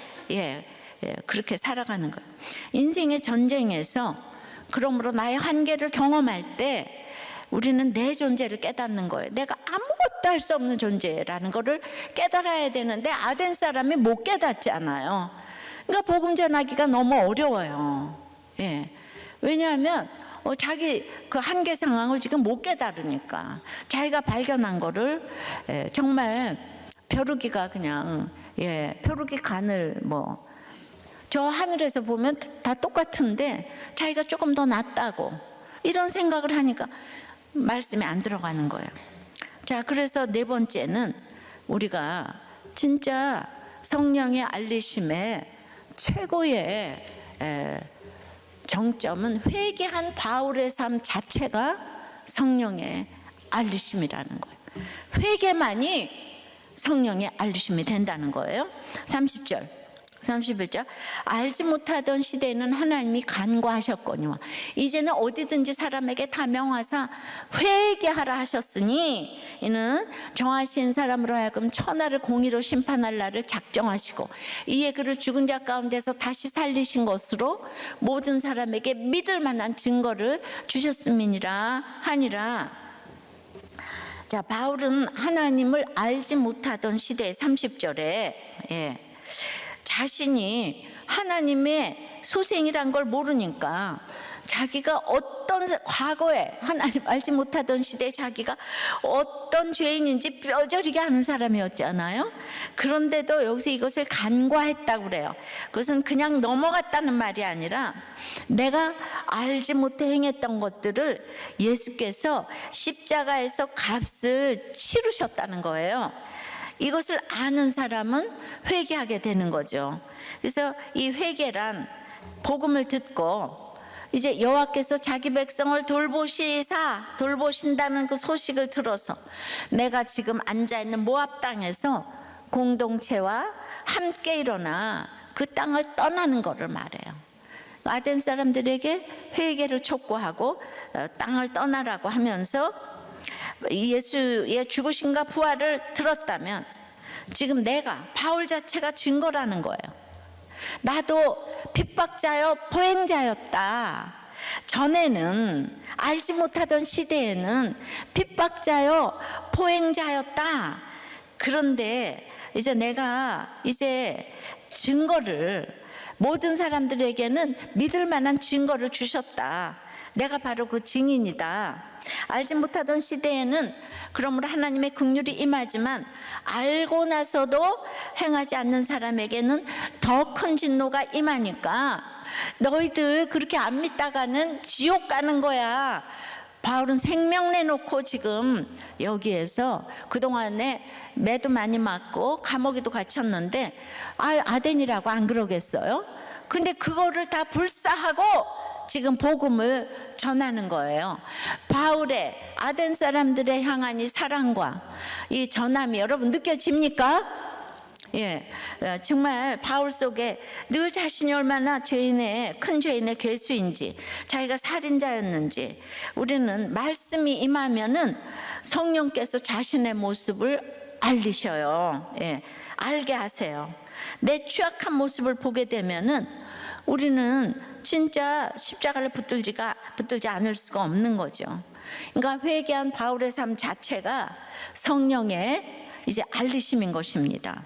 A: 그렇게 살아가는 거예요. 인생의 전쟁에서 그러므로 나의 한계를 경험할 때 우리는 내 존재를 깨닫는 거예요. 내가 아무것도 할 수 없는 존재라는 거를 깨달아야 되는데 아덴 사람이 못 깨닫잖아요. 그러니까 복음 전하기가 너무 어려워요. 왜냐하면 자기 그 한계 상황을 지금 못 깨달으니까, 자기가 발견한 거를 정말 벼룩이가 그냥 벼룩이 간을 저 하늘에서 보면 다 똑같은데 자기가 조금 더 낫다고 이런 생각을 하니까 말씀이 안 들어가는 거예요. 자, 그래서 네 번째는 우리가 진짜 성령의 알리심의 최고의 정점은 회개한 바울의 삶 자체가 성령의 알리심이라는 거예요. 회개만이 성령의 알리심이 된다는 거예요. 30절 31절 알지 못하던 시대에는 하나님이 간과하셨거니와 이제는 어디든지 사람에게 다 명하사 회개하라 하셨으니 이는 정하신 사람으로 하여금 천하를 공의로 심판할 날을 작정하시고 이에 그를 죽은 자 가운데서 다시 살리신 것으로 모든 사람에게 믿을 만한 증거를 주셨음이니라 하니라. 자, 바울은 하나님을 알지 못하던 시대 30절에 자신이 하나님의 소생이란 걸 모르니까 자기가 어떤 과거에 하나님 알지 못하던 시대에 자기가 어떤 죄인인지 뼈저리게 아는 사람이었잖아요. 그런데도 여기서 이것을 간과했다고 그래요. 그것은 그냥 넘어갔다는 말이 아니라 내가 알지 못해 행했던 것들을 예수께서 십자가에서 값을 치르셨다는 거예요. 이것을 아는 사람은 회개하게 되는 거죠. 그래서 이 회개란 복음을 듣고 이제 여호와께서 자기 백성을 돌보신다는 그 소식을 들어서 내가 지금 앉아있는 모압 땅에서 공동체와 함께 일어나 그 땅을 떠나는 것을 말해요. 아덴 사람들에게 회개를 촉구하고 땅을 떠나라고 하면서 예수의 죽으심과 부활을 들었다면 지금 내가 바울 자체가 증거라는 거예요. 나도 핍박자여 보행자였다. 전에는 알지 못하던 시대에는 핍박자여 보행자였다. 그런데 이제 내가 증거를 모든 사람들에게는 믿을 만한 증거를 주셨다. 내가 바로 그 증인이다. 알지 못하던 시대에는 그러므로 하나님의 긍휼이 임하지만 알고 나서도 행하지 않는 사람에게는 더 큰 진노가 임하니까 너희들 그렇게 안 믿다가는 지옥 가는 거야. 바울은 생명 내놓고 지금 여기에서 그동안에 매도 많이 맞고 감옥에도 갇혔는데 아덴이라고 안 그러겠어요? 근데 그거를 다 불사하고 지금 복음을 전하는 거예요. 바울의 아덴 사람들의 향한 이 사랑과 이 전함이 여러분 느껴집니까? 예, 정말 바울 속에 늘 자신이 얼마나 큰 죄인의 괴수인지, 자기가 살인자였는지, 우리는 말씀이 임하면은 성령께서 자신의 모습을 알리셔요. 예, 알게 하세요. 내 취약한 모습을 보게 되면은 우리는 진짜 십자가를 붙들지 않을 수가 없는 거죠. 그러니까 회개한 바울의 삶 자체가 성령의 이제 알리심인 것입니다.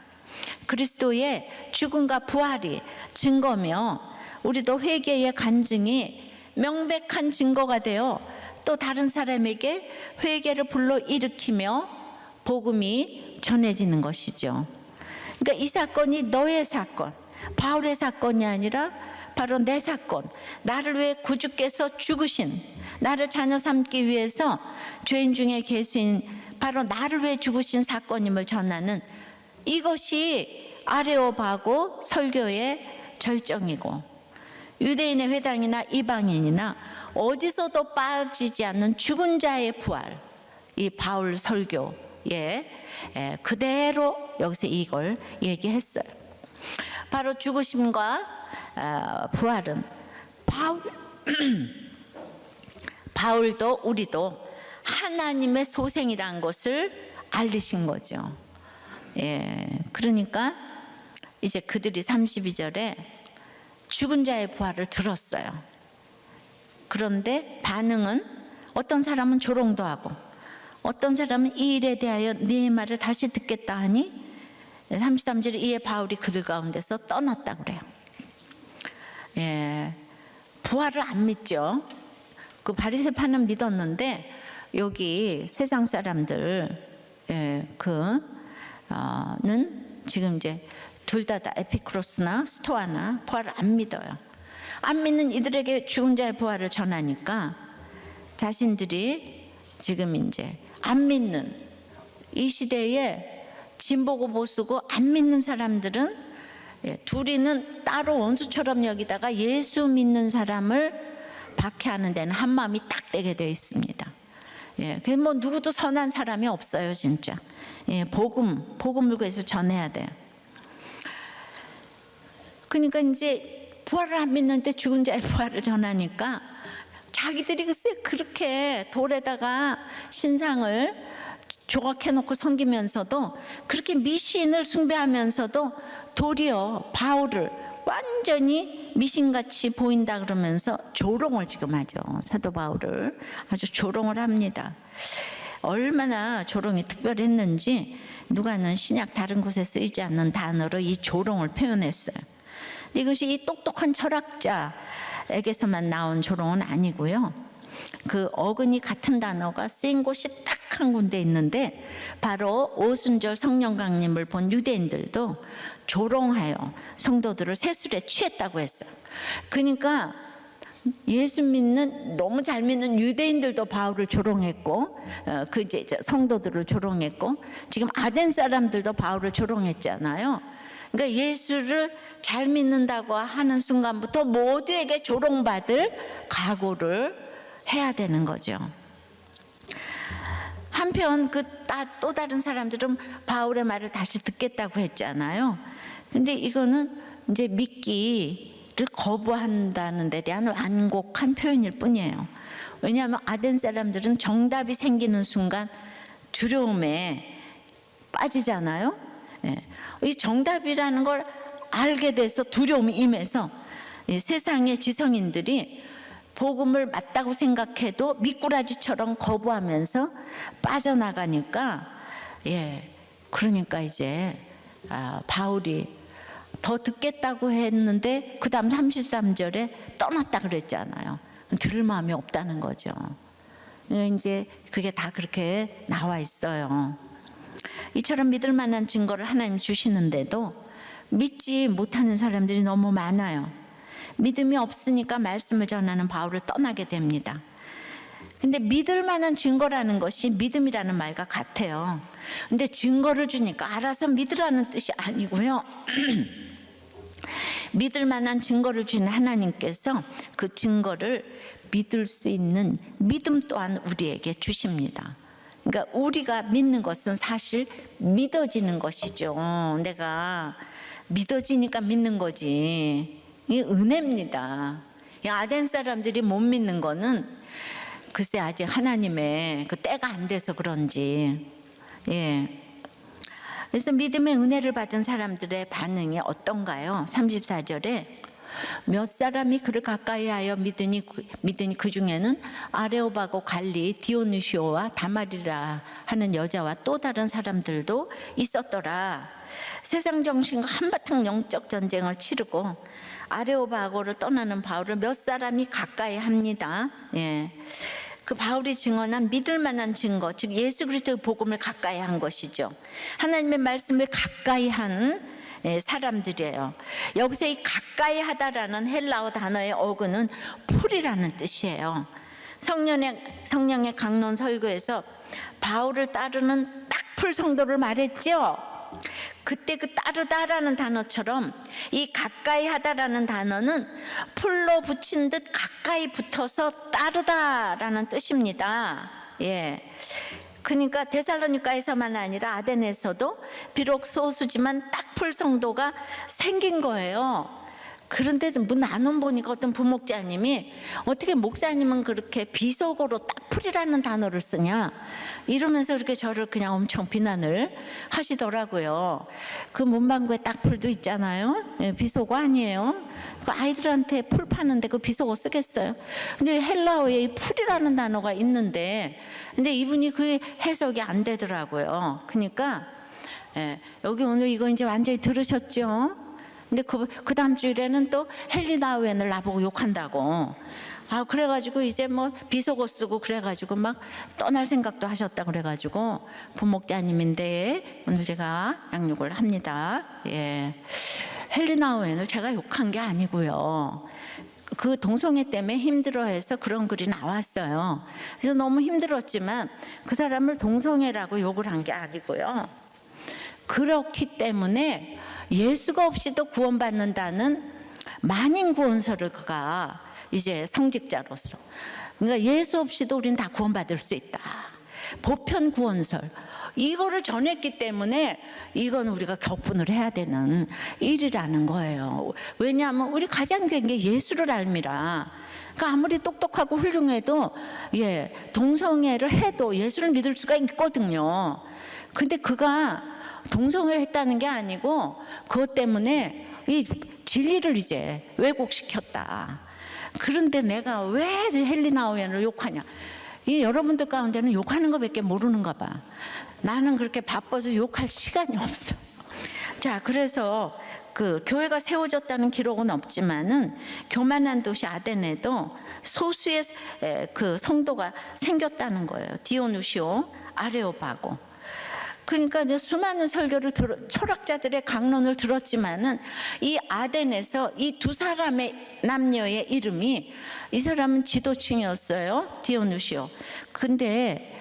A: 그리스도의 죽음과 부활이 증거며 우리도 회개의 간증이 명백한 증거가 되어 또 다른 사람에게 회개를 불러일으키며 복음이 전해지는 것이죠. 그러니까 이 사건이 너의 사건, 바울의 사건이 아니라 바로 내 사건, 나를 위해 구주께서 죽으신, 나를 자녀 삼기 위해서 죄인 중에 괴수인 바로 나를 위해 죽으신 사건임을 전하는 이것이 아레오바고 설교의 절정이고, 유대인의 회당이나 이방인이나 어디서도 빠지지 않는 죽은 자의 부활, 이 바울 설교에 그대로 여기서 이걸 얘기했어요. 바로 죽으심과 부활은 바울도 우리도 하나님의 소생이라는 것을 알리신 거죠. 그러니까 이제 그들이 32절에 죽은 자의 부활을 들었어요. 그런데 반응은 어떤 사람은 조롱도 하고 어떤 사람은 이 일에 대하여 네 말을 다시 듣겠다 하니 33절에 이에 바울이 그들 가운데서 떠났다 그래요. 부활을 안 믿죠. 그 바리새파는 믿었는데 여기 세상 사람들 는 지금 이제 둘 다 에피크로스나 스토아나 부활을 안 믿어요. 안 믿는 이들에게 죽은 자의 부활을 전하니까 자신들이 지금 이제 안 믿는 이 시대에 진보고 보수고 안 믿는 사람들은 둘이는 따로 원수처럼 여기다가 예수 믿는 사람을 박해하는 데는 한 마음이 딱 되게 되어 있습니다. 그래서 뭐 누구도 선한 사람이 없어요, 진짜. 복음을 그래서 전해야 돼요. 그러니까 이제 부활을 안 믿는데 죽은 자의 부활을 전하니까 자기들이 글쎄 그렇게 돌에다가 신상을 조각해놓고 섬기면서도 그렇게 미신을 숭배하면서도 도리어 바울을 완전히 미신같이 보인다 그러면서 조롱을 지금 하죠. 사도 바울을 아주 조롱을 합니다. 얼마나 조롱이 특별했는지 누가는 신약 다른 곳에 쓰이지 않는 단어로 이 조롱을 표현했어요. 이것이 이 똑똑한 철학자에게서만 나온 조롱은 아니고요. 그 어근이 같은 단어가 쓰인 곳이 딱 한 군데 있는데 바로 오순절 성령 강림을 본 유대인들도 조롱하여 성도들을 세술에 취했다고 했어요. 그러니까 예수 믿는 너무 잘 믿는 유대인들도 바울을 조롱했고 그 이제 성도들을 조롱했고 지금 아덴 사람들도 바울을 조롱했잖아요. 그러니까 예수를 잘 믿는다고 하는 순간부터 모두에게 조롱받을 각오를 해야 되는 거죠. 한편 또 다른 사람들은 바울의 말을 다시 듣겠다고 했잖아요. 근데 이거는 이제 믿기를 거부한다는 데 대한 완곡한 표현일 뿐이에요. 왜냐하면 아덴 사람들은 정답이 생기는 순간 두려움에 빠지잖아요. 이 정답이라는 걸 알게 돼서 두려움이 임해서 세상의 지성인들이 복음을 맞다고 생각해도 미꾸라지처럼 거부하면서 빠져나가니까 그러니까 이제 바울이 더 듣겠다고 했는데 그 다음 33절에 떠났다 그랬잖아요. 들을 마음이 없다는 거죠. 이제 그게 다 그렇게 나와 있어요. 이처럼 믿을 만한 증거를 하나님 주시는데도 믿지 못하는 사람들이 너무 많아요. 믿음이 없으니까 말씀을 전하는 바울을 떠나게 됩니다. 근데 믿을 만한 증거라는 것이 믿음이라는 말과 같아요. 근데 증거를 주니까 알아서 믿으라는 뜻이 아니고요. 믿을 만한 증거를 주는 하나님께서 그 증거를 믿을 수 있는 믿음 또한 우리에게 주십니다. 그러니까 우리가 믿는 것은 사실 믿어지는 것이죠. 내가 믿어지니까 믿는 거지. 이게 은혜입니다. 아덴 사람들이 못 믿는 거는 글쎄 아직 하나님의 그 때가 안 돼서 그런지. 예. 그래서 믿음의 은혜를 받은 사람들의 반응이 어떤가요? 34절에 몇 사람이 그를 가까이하여 믿으니 그 중에는 아레오바고 갈리 디오누시오와 다말이라 하는 여자와 또 다른 사람들도 있었더라. 세상 정신과 한바탕 영적 전쟁을 치르고 아레오바고를 떠나는 바울을 몇 사람이 가까이 합니다. 예. 그 바울이 증언한 믿을 만한 증거, 즉 예수 그리스도의 복음을 가까이 한 것이죠. 하나님의 말씀을 가까이 한 사람들이에요. 여기서 이 가까이 하다라는 헬라어 단어의 어근은 풀이라는 뜻이에요. 성령의 강론 설교에서 바울을 따르는 딱풀 성도를 말했죠. 그때 그 따르다라는 단어처럼 이 가까이 하다라는 단어는 풀로 붙인 듯 가까이 붙어서 따르다라는 뜻입니다. 예. 그러니까 데살로니가에서만 아니라 아덴에서도 비록 소수지만 딱풀 성도가 생긴 거예요. 그런데 나눔 보니까 어떤 부목자님이 어떻게 목사님은 그렇게 비속어로 딱풀이라는 단어를 쓰냐 이러면서 이렇게 저를 그냥 엄청 비난을 하시더라고요. 그 문방구에 딱풀도 있잖아요. 예, 비속어 아니에요. 그 아이들한테 풀 파는데 그 비속어 쓰겠어요. 근데 헬라어에 이 풀이라는 단어가 있는데 근데 이분이 그 해석이 안 되더라고요. 그러니까 예, 여기 오늘 이거 이제 완전히 들으셨죠? 근데 그 다음 주일에는 또 헬리나우엔을 나보고 욕한다고. 그래가지고 이제 뭐 비속어 쓰고 그래가지고 막 떠날 생각도 하셨다 그래가지고 부목자님인데 오늘 제가 양육을 합니다. 예. 헬리나우엔을 제가 욕한 게 아니고요. 그 동성애 때문에 힘들어해서 그런 글이 나왔어요. 그래서 너무 힘들었지만 그 사람을 동성애라고 욕을 한 게 아니고요. 그렇기 때문에 예수가 없이도 구원받는다는 만인 구원서를 그가 이제 성직자로서, 그러니까 예수 없이도 우린 다 구원받을 수 있다. 보편 구원설 이거를 전했기 때문에 이건 우리가 격분을 해야 되는 일이라는 거예요. 왜냐하면 우리 가장 중요한 게 예수를 알미라. 그러니까 아무리 똑똑하고 훌륭해도 동성애를 해도 예수를 믿을 수가 있거든요. 근데 그가 동성애를 했다는 게 아니고 그것 때문에 이 진리를 이제 왜곡시켰다. 그런데 내가 왜 헬리나우엔을 욕하냐? 이 여러분들 가운데는 욕하는 것밖에 모르는가 봐. 나는 그렇게 바빠서 욕할 시간이 없어. 자, 그래서 그 교회가 세워졌다는 기록은 없지만은 교만한 도시 아덴에도 소수의 그 성도가 생겼다는 거예요. 디오누시오, 아레오바고. 그러니까 이제 수많은 설교를 철학자들의 강론을 들었지만은 이 아덴에서 이 두 사람의 남녀의 이름이, 이 사람은 지도층이었어요. 디오누시오. 근데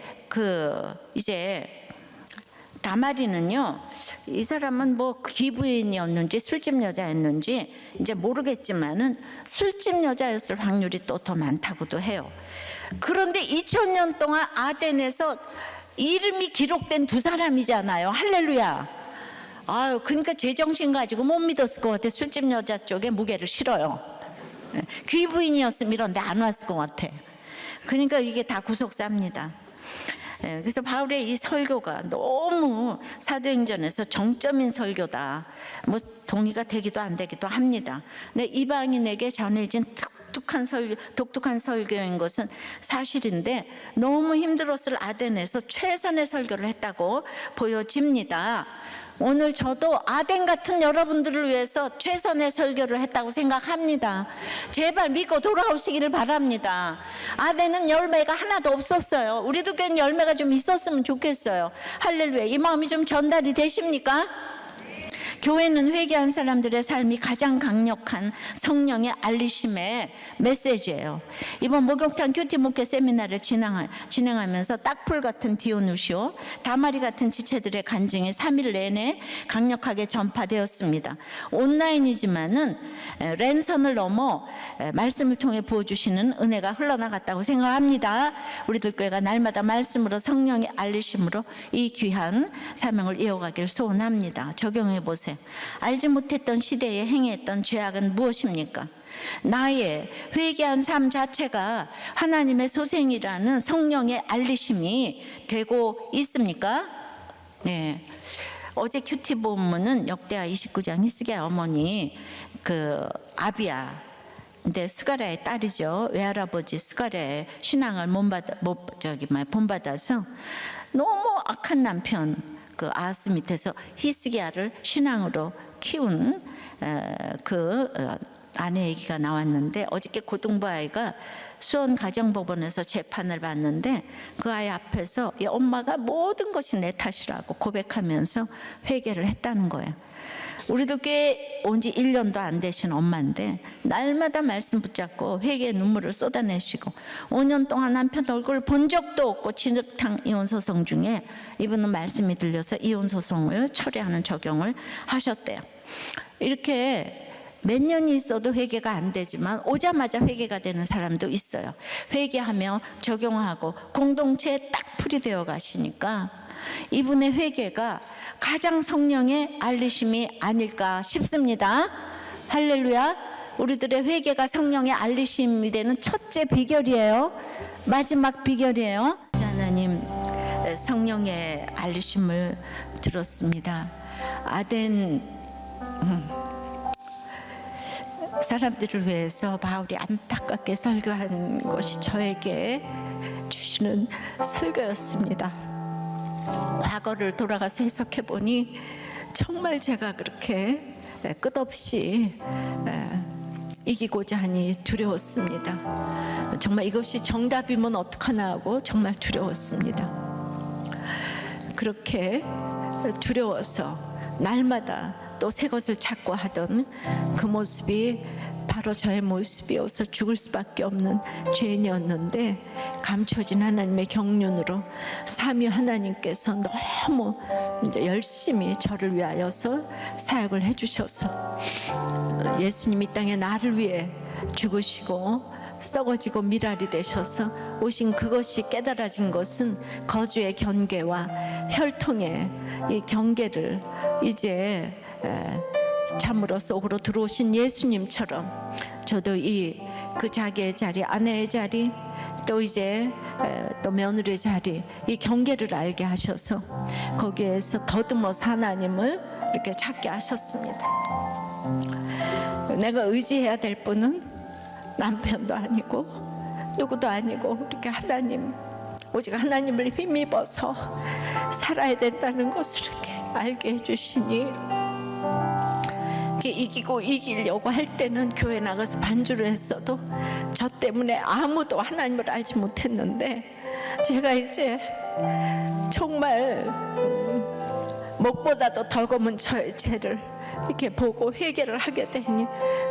A: 이제 다말이는요, 이 사람은 뭐 기부인이었는지 술집 여자였는지 이제 모르겠지만은 술집 여자였을 확률이 또 더 많다고도 해요. 그런데 2000년 동안 아덴에서 이름이 기록된 두 사람이잖아요. 할렐루야. 그러니까 제정신 가지고 못 믿었을 것 같아. 술집 여자 쪽에 무게를 실어요. 귀부인이었으면 이런데 안 왔을 것 같아. 그러니까 이게 다 구속사입니다. 그래서 바울의 이 설교가 너무 사도행전에서 정점인 설교다. 뭐 동의가 되기도 안 되기도 합니다. 근데 이방인에게 전해진 독특한 설교인 것은 사실인데 너무 힘들었을 아덴에서 최선의 설교를 했다고 보여집니다. 오늘 저도 아덴 같은 여러분들을 위해서 최선의 설교를 했다고 생각합니다. 제발 믿고 돌아오시기를 바랍니다. 아덴은 열매가 하나도 없었어요. 우리도 교회는 열매가 좀 있었으면 좋겠어요. 할렐루야. 이 마음이 좀 전달이 되십니까? 교회는 회개한 사람들의 삶이 가장 강력한 성령의 알리심의 메시지예요. 이번 목욕탕 큐티 목회 세미나를 진행하면서 딱풀 같은 디오누시오, 다마리 같은 지체들의 간증이 3일 내내 강력하게 전파되었습니다. 온라인이지만은 랜선을 넘어 말씀을 통해 부어주시는 은혜가 흘러나갔다고 생각합니다. 우리들 교회가 날마다 말씀으로 성령의 알리심으로 이 귀한 사명을 이어가길 소원합니다. 적용해 보세요. 알지 못했던 시대에 행했던 죄악은 무엇입니까? 나의 회개한 삶 자체가 하나님의 소생이라는 성령의 알리심이 되고 있습니까? 네. 어제 큐티 본문은 역대하 29장 히스기야 어머니 아비야, 근데 스가랴의 딸이죠. 외할아버지 스가랴의 신앙을 본받아서 너무 악한 남편 아하스 밑에서 히스기야를 신앙으로 키운 아내 얘기가 나왔는데, 어저께 고등부 아이가 수원 가정법원에서 재판을 받는데 그 아이 앞에서 이 엄마가 모든 것이 내 탓이라고 고백하면서 회개를 했다는 거예요. 우리도 교회 온 지 1년도 안 되신 엄마인데 날마다 말씀 붙잡고 회개의 눈물을 쏟아내시고 5년 동안 남편 얼굴을 본 적도 없고 진흙탕 이혼소송 중에 이분은 말씀이 들려서 이혼소송을 처리하는 적용을 하셨대요. 이렇게 몇 년이 있어도 회개가 안 되지만 오자마자 회개가 되는 사람도 있어요. 회개하며 적용하고 공동체에 딱 풀이 되어 가시니까 이분의 회개가 가장 성령의 알리심이 아닐까 싶습니다. 할렐루야. 우리들의 회개가 성령의 알리심이 되는 첫째 비결이에요. 마지막 비결이에요. 하나님, 성령의 알리심을 들었습니다. 아덴 사람들을 위해서 바울이 안타깝게 설교한 것이 저에게 주시는 설교였습니다. 과거를 돌아가서 해석해 보니 정말 제가 그렇게 끝없이 이기고자 하니 두려웠습니다. 정말 이것이 정답이면 어떡하나 하고 정말 두려웠습니다. 그렇게 두려워서 날마다 또 새 것을 찾고 하던 그 모습이 바로 저의 모습이어서 죽을 수밖에 없는 죄인이었는데, 감춰진 하나님의 경륜으로 삼위 하나님께서 너무 열심히 저를 위하여서 사역을 해주셔서 예수님 이 땅에 나를 위해 죽으시고 썩어지고 미랄이 되셔서 오신 그것이 깨달아진 것은 거주의 경계와 혈통의 이 경계를 이제 참으로 속으로 들어오신 예수님처럼 저도 그 자기의 자리, 아내의 자리, 또 이제 또 며느리의 자리, 이 경계를 알게 하셔서 거기에서 더듬어서 하나님을 이렇게 찾게 하셨습니다. 내가 의지해야 될 분은 남편도 아니고 누구도 아니고 이렇게 하나님, 오직 하나님을 힘입어서 살아야 된다는 것을 이렇게 알게 해주시니, 이기고 이기려고 할 때는 교회 나가서 반주를 했어도 저 때문에 아무도 하나님을 알지 못했는데, 제가 이제 정말 목보다도 더 검은 저의 죄를 이렇게 보고 회개를 하게 되니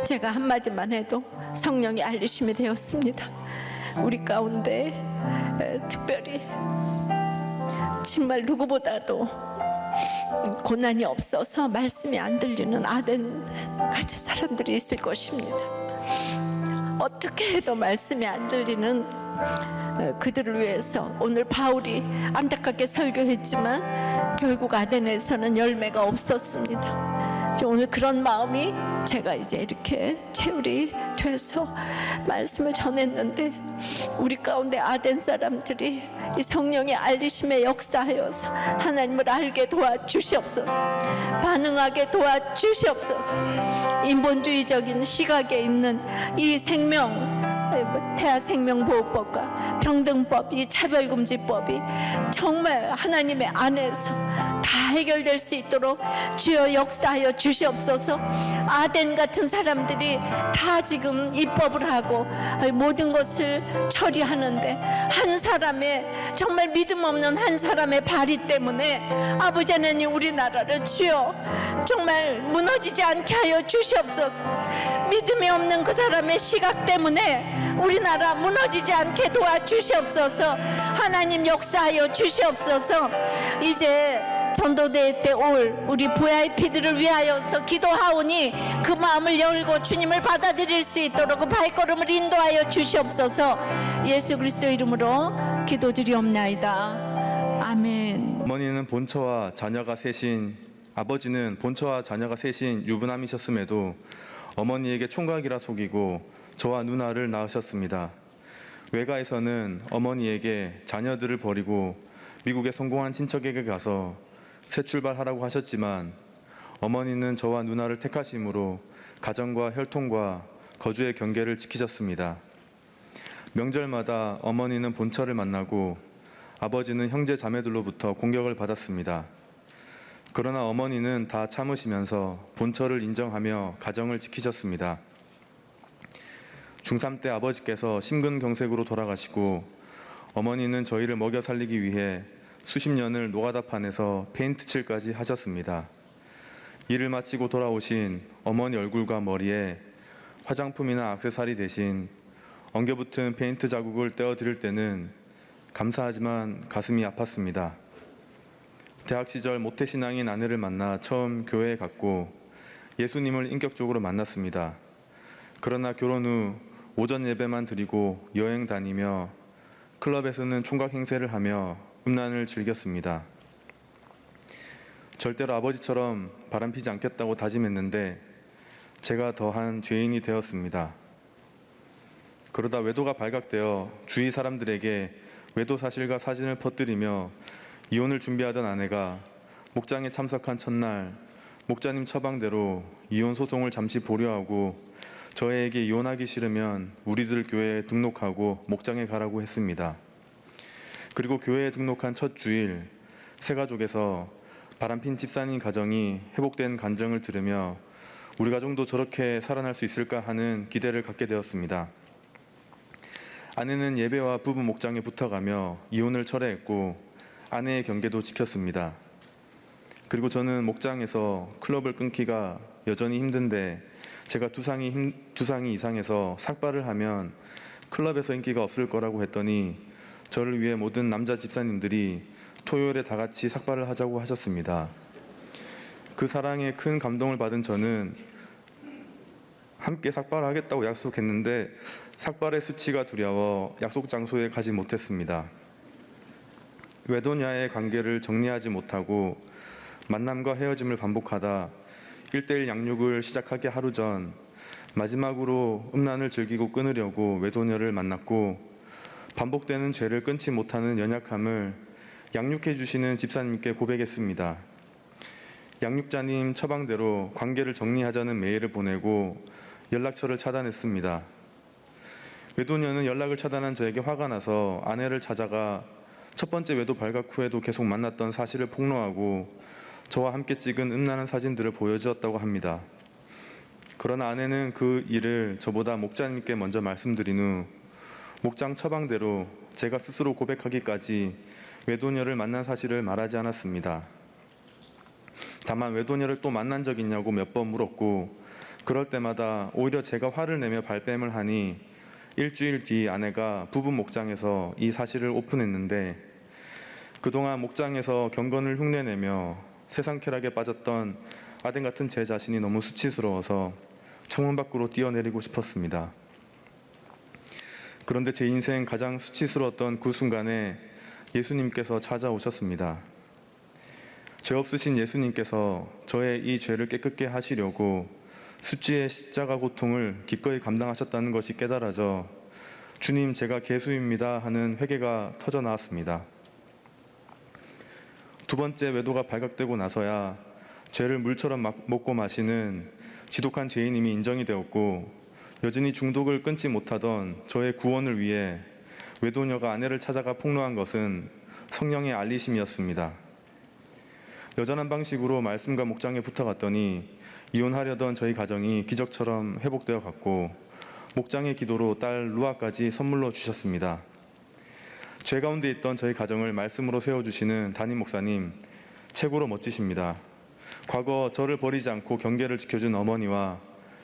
A: 제가 한마디만 해도 성령의 알리심이 되었습니다. 우리 가운데 특별히 정말 누구보다도 고난이 없어서 말씀이 안 들리는 아덴 같은 사람들이 있을 것입니다. 어떻게 해도 말씀이 안 들리는 그들을 위해서 오늘 바울이 안타깝게 설교했지만 결국 아덴에서는 열매가 없었습니다. 오늘 그런 마음이 제가 이제 이렇게 체울이 돼서 말씀을 전했는데, 우리 가운데 아덴 사람들이 이 성령의 알리심에 역사하여서 하나님을 알게 도와주시옵소서, 반응하게 도와주시옵소서. 인본주의적인 시각에 있는 이 태아 생명보호법과 평등법, 이 차별금지법이 정말 하나님의 안에서 다 해결될 수 있도록 주여 역사하여 주시옵소서. 아덴 같은 사람들이 다 지금 입법을 하고 모든 것을 처리하는데 한 사람의, 정말 믿음 없는 한 사람의 발의 때문에 아버지 하나님, 우리나라를 주여 정말 무너지지 않게 하여 주시옵소서. 믿음이 없는 그 사람의 시각 때문에 우리나라 무너지지 않게 도와주시옵소서. 하나님 역사하여 주시옵소서. 이제 전도대회 때 올 우리 VIP들을 위하여서 기도하오니 그 마음을 열고 주님을 받아들일 수 있도록 그 발걸음을 인도하여 주시옵소서. 예수 그리스도 이름으로 기도드리옵나이다. 아멘.
B: 어머니는 본처와 자녀가 셋인, 아버지는 본처와 자녀가 셋인 유부남이셨음에도 어머니에게 총각이라 속이고 저와 누나를 낳으셨습니다. 외가에서는 어머니에게 자녀들을 버리고 미국에 성공한 친척에게 가서 새 출발하라고 하셨지만 어머니는 저와 누나를 택하심으로 가정과 혈통과 거주의 경계를 지키셨습니다. 명절마다 어머니는 본처를 만나고 아버지는 형제 자매들로부터 공격을 받았습니다. 그러나 어머니는 다 참으시면서 본처를 인정하며 가정을 지키셨습니다. 중3 때 아버지께서 심근경색으로 돌아가시고 어머니는 저희를 먹여 살리기 위해 수십 년을 노가다판에서 페인트 칠까지 하셨습니다. 일을 마치고 돌아오신 어머니 얼굴과 머리에 화장품이나 액세서리 대신 엉겨붙은 페인트 자국을 떼어드릴 때는 감사하지만 가슴이 아팠습니다. 대학 시절 모태신앙인 아내를 만나 처음 교회에 갔고 예수님을 인격적으로 만났습니다. 그러나 결혼 후 오전 예배만 드리고 여행 다니며 클럽에서는 총각 행세를 하며 음란을 즐겼습니다. 절대로 아버지처럼 바람피지 않겠다고 다짐했는데 제가 더한 죄인이 되었습니다. 그러다 외도가 발각되어 주위 사람들에게 외도 사실과 사진을 퍼뜨리며 이혼을 준비하던 아내가 목장에 참석한 첫날 목자님 처방대로 이혼 소송을 잠시 보류하고 저에게 이혼하기 싫으면 우리들 교회에 등록하고 목장에 가라고 했습니다. 그리고 교회에 등록한 첫 주일 새 가족에서 바람핀 집사님 가정이 회복된 간증을 들으며 우리 가정도 저렇게 살아날 수 있을까 하는 기대를 갖게 되었습니다. 아내는 예배와 부부 목장에 붙어가며 이혼을 철회했고 아내의 경계도 지켰습니다. 그리고 저는 목장에서 클럽을 끊기가 여전히 힘든데 제가 두 상이 이상해서 삭발을 하면 클럽에서 인기가 없을 거라고 했더니 저를 위해 모든 남자 집사님들이 토요일에 다 같이 삭발을 하자고 하셨습니다. 그 사랑에 큰 감동을 받은 저는 함께 삭발하겠다고 약속했는데 삭발의 수치가 두려워 약속 장소에 가지 못했습니다. 외도녀의 관계를 정리하지 못하고 만남과 헤어짐을 반복하다 1:1 양육을 시작하기 하루 전 마지막으로 음란을 즐기고 끊으려고 외도녀를 만났고 반복되는 죄를 끊지 못하는 연약함을 양육해 주시는 집사님께 고백했습니다. 양육자님 처방대로 관계를 정리하자는 메일을 보내고 연락처를 차단했습니다. 외도녀는 연락을 차단한 저에게 화가 나서 아내를 찾아가 첫 번째 외도 발각 후에도 계속 만났던 사실을 폭로하고 저와 함께 찍은 음란한 사진들을 보여주었다고 합니다. 그러나 아내는 그 일을 저보다 목자님께 먼저 말씀드린 후 목장 처방대로 제가 스스로 고백하기까지 외도녀를 만난 사실을 말하지 않았습니다. 다만 외도녀를 또 만난 적 있냐고 몇 번 물었고 그럴 때마다 오히려 제가 화를 내며 발뺌을 하니 일주일 뒤 아내가 부부 목장에서 이 사실을 오픈했는데 그동안 목장에서 경건을 흉내내며 세상 쾌락에 빠졌던 아덴 같은 제 자신이 너무 수치스러워서 창문 밖으로 뛰어내리고 싶었습니다. 그런데 제 인생 가장 수치스러웠던 그 순간에 예수님께서 찾아오셨습니다. 죄 없으신 예수님께서 저의 이 죄를 깨끗게 하시려고 수치의 십자가 고통을 기꺼이 감당하셨다는 것이 깨달아져 주님 제가 개수입니다 하는 회개가 터져 나왔습니다. 두 번째 외도가 발각되고 나서야 죄를 물처럼 먹고 마시는 지독한 죄인임이 인정이 되었고 여전히 중독을 끊지 못하던 저의 구원을 위해 외도녀가 아내를 찾아가 폭로한 것은 성령의 알리심이었습니다. 여전한 방식으로 말씀과 목장에 붙어갔더니 이혼하려던 저희 가정이 기적처럼 회복되어 갔고 목장의 기도로 딸 루아까지 선물로 주셨습니다. 죄 가운데 있던 저희 가정을 말씀으로 세워주시는 담임 목사님 최고로 멋지십니다. 과거 저를 버리지 않고 경계를 지켜준 어머니와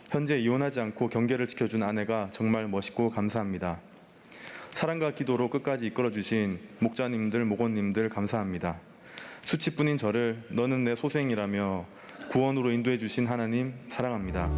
B: 현재 이혼하지 않고 경계를 지켜준 아내가 정말 멋있고 감사합니다. 사랑과 기도로 끝까지 이끌어주신 목자님들, 목원님들 감사합니다. 수치뿐인 저를 너는 내 소생이라며 구원으로 인도해 주신 하나님 사랑합니다.